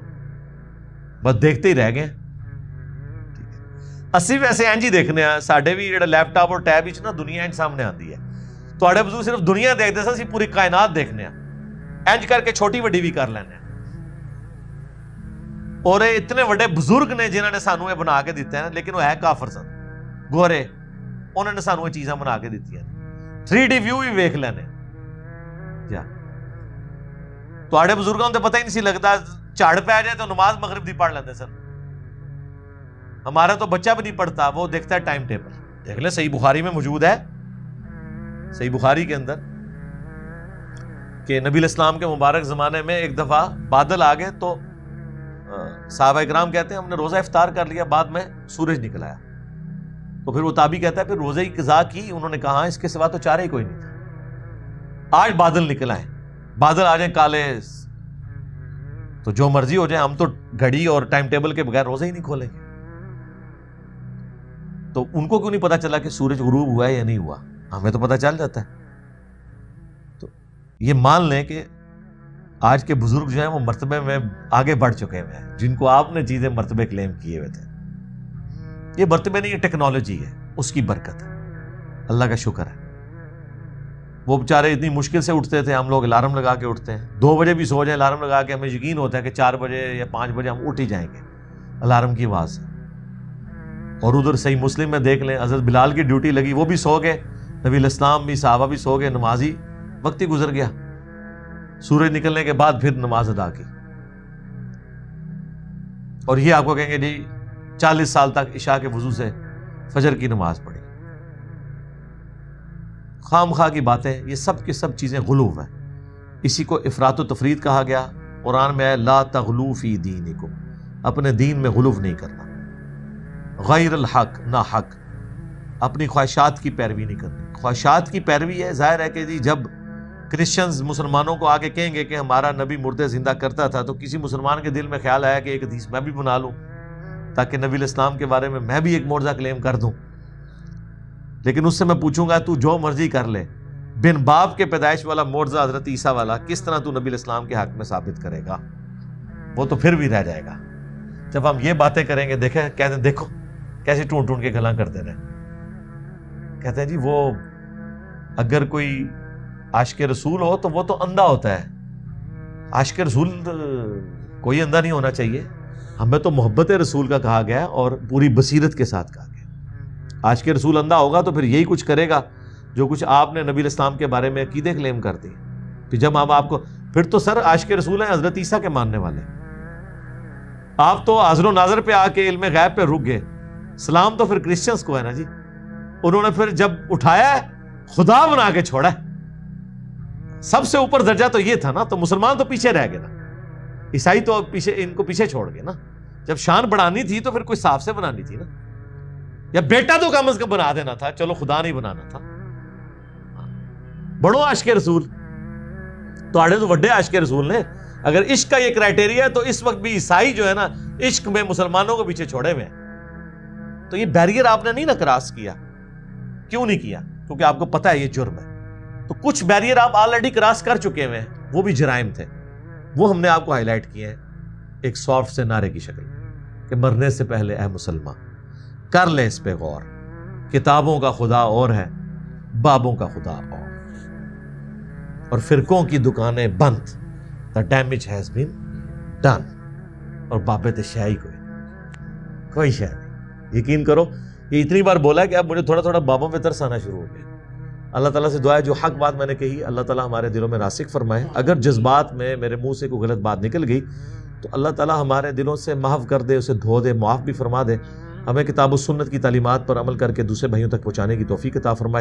بس دیکھتے ہی رہ گئے. اسی ویسے اینج ہی دیکھنے ہیں ساڈے بھی جڑا لیپ ٹاپ اور ٹیب وچ نا دنیا اینج سامنے آتی ہے. تواڈے بزرگ صرف دنیا دیکھتے سن، اسی پوری کائنات دیکھنے ہیں، اینج کر کے چھوٹی وڈی بھی کر لینے. اور اتنے بڑے بزرگ نے جنہوں نے سانو یہ بنا کے دیتے ہیں، لیکن وہ ہے کافر سن گورے، انہوں نے سانو یہ چیزاں بنا کے دیتی ہیں. 3D ویو بھی ویکھ لینے. تواڈے بزرگوں تو پتہ ہی نہیں سی لگتا، جھاڑ پہ جائے تو نماز مغرب دی پڑھ لیتے سن. ہمارا تو بچہ بھی نہیں پڑھتا، وہ دیکھتا ہے ٹائم ٹیبل. دیکھ لیں صحیح بخاری میں موجود ہے، صحیح بخاری کے اندر کہ نبی الاسلام کے مبارک زمانے میں ایک دفعہ بادل آ گئے تو صحابہ اکرام کہتے ہیں ہم نے روزہ افطار کر لیا، بعد میں سورج نکل آیا. تو پھر وہ تابعی کہتا ہے پھر روزے کی قضا کی. انہوں نے کہا اس کے سوا تو چارہ ہی کوئی نہیں تھا. آج بادل نکل آئے، بادل آ جائیں کالے تو جو مرضی ہو جائے، ہم تو گھڑی اور ٹائم ٹیبل کے بغیر روزہ ہی نہیں کھولیں گے. تو ان کو کیوں نہیں پتا چلا کہ سورج غروب ہوا ہے یا نہیں ہوا؟ ہمیں تو پتا چل جاتا ہے. تو یہ مان لیں کہ آج کے بزرگ جو ہیں وہ مرتبے میں آگے بڑھ چکے ہوئے ہیں، جن کو آپ نے چیزیں مرتبے کلیم کیے ہوئے تھے. یہ مرتبے نہیں، یہ ٹیکنالوجی ہے، اس کی برکت ہے، اللہ کا شکر ہے. وہ بیچارے اتنی مشکل سے اٹھتے تھے، ہم لوگ الارم لگا کے اٹھتے ہیں. 2 بجے بھی سو جائیں الارم لگا کے، ہمیں یقین ہوتا ہے کہ 4 بجے یا 5 بجے ہم اٹھ ہی جائیں گے الارم کی آواز سے. اور ادھر صحیح مسلم میں دیکھ لیں حضرت بلال کی ڈیوٹی لگی، وہ بھی سو گئے، نبی الاسلام بھی، صحابہ بھی سو گئے، نمازی وقت ہی گزر گیا. سورج نکلنے کے بعد پھر نماز ادا کی. اور یہ آپ کو کہیں گے جی 40 سال تک عشاء کے وضو سے فجر کی نماز پڑھی. خام خواہ کی باتیں، یہ سب کی سب چیزیں غلو ہیں. اسی کو افراط و تفرید کہا گیا. قرآن میں ہے لا تغلو فی دینکم، اپنے دین میں غلو نہیں کرنا. غیر الحق، نہ حق، اپنی خواہشات کی پیروی نہیں کرنی۔ خواہشات کی پیروی ہے، ظاہر ہے کہ جی جب کرسچنز مسلمانوں کو آگے کہیں گے کہ ہمارا نبی مردے زندہ کرتا تھا، تو کسی مسلمان کے دل میں خیال آیا کہ ایک حدیث میں بھی بنا لوں تاکہ نبی الاسلام کے بارے میں بھی ایک معجزہ کلیم کر دوں۔ لیکن اس سے میں پوچھوں گا تو جو مرضی کر لے، بن باپ کے پیدائش والا معجزہ حضرت عیسیٰ والا کس طرح تو نبی الاسلام کے حق میں ثابت کرے گا؟ وہ تو پھر بھی رہ جائے گا۔ جب ہم یہ باتیں کریں گے، دیکھیں کہتے ہیں دیکھو کیسے ٹونڈ ٹونڈ کے گلاں کرتے رہے، کہتے ہیں جی وہ اگر کوئی عاشق رسول ہو تو وہ تو اندھا ہوتا ہے، عاشق رسول کوئی اندھا نہیں ہونا چاہیے۔ ہمیں تو محبت رسول کا کہا گیا اور پوری بصیرت کے ساتھ کہا گیا۔ عاشق رسول اندھا ہوگا تو پھر یہی کچھ کرے گا جو کچھ آپ نے نبی الاسلام کے بارے میں عقیدے کلیم کر دی۔ پھر جب ہم آپ کو، پھر تو سر عاشق رسول ہیں حضرت عیسیٰ کے ماننے والے، آپ تو حاضر و ناظر پہ آ کے علم غیب پہ رک گئے۔ سلام تو پھر کرسچنز کو ہے نا جی، انہوں نے پھر جب اٹھایا ہے خدا بنا کے چھوڑا ہے۔ سب سے اوپر درجہ تو یہ تھا نا، تو مسلمان تو پیچھے رہ گئے نا، عیسائی تو پیچھے، ان کو پیچھے چھوڑ گئے نا۔ جب شان بڑھانی تھی تو پھر کوئی صاف سے بنانی تھی نا، یا بیٹا تو کم از کم بنا دینا تھا، چلو خدا نہیں بنانا تھا۔ بڑو عاشق رسول تو آڑے تو وڈے عاشق رسول نے۔ اگر عشق کا یہ کرائٹیریا ہے تو اس وقت بھی عیسائی جو ہے نا عشق میں مسلمانوں کو پیچھے چھوڑے ہوئے ہیں۔ تو یہ بیریئر آپ نے نہیں نا کراس کیا۔ کیوں نہیں کیا؟ کیونکہ آپ کو پتا ہے یہ جرم ہے۔ تو کچھ بیریئر آپ آلریڈی کراس کر چکے ہوئے ہیں، وہ بھی جرائم تھے، وہ ہم نے آپ کو ہائی لائٹ کیے ہیں ایک سافٹ سے نعرے کی شکل کہ مرنے سے پہلے اے مسلمان کر لے اس پہ غور، کتابوں کا خدا اور ہے، بابوں کا خدا اور فرقوں کی دکانیں بند، the damage has been done، اور بابت شیعی کوئی شے نہیں۔ یقین کرو یہ اتنی بار بولا ہے کہ اب مجھے تھوڑا تھوڑا بابوں پہ ترس آنا شروع ہو گیا۔ اللہ تعالیٰ سے دعا ہے جو حق بات میں نے کہی اللہ تعالیٰ ہمارے دلوں میں راسخ فرمائے۔ اگر جذبات میں میرے منہ سے کوئی غلط بات نکل گئی تو اللہ تعالیٰ ہمارے دلوں سے محو کر دے، اسے دھو دے، معاف بھی فرما دے، ہمیں کتاب و سنت کی تعلیمات پر عمل کر کے دوسرے بھائیوں تک پہنچانے کی توفیق عطا فرمائے۔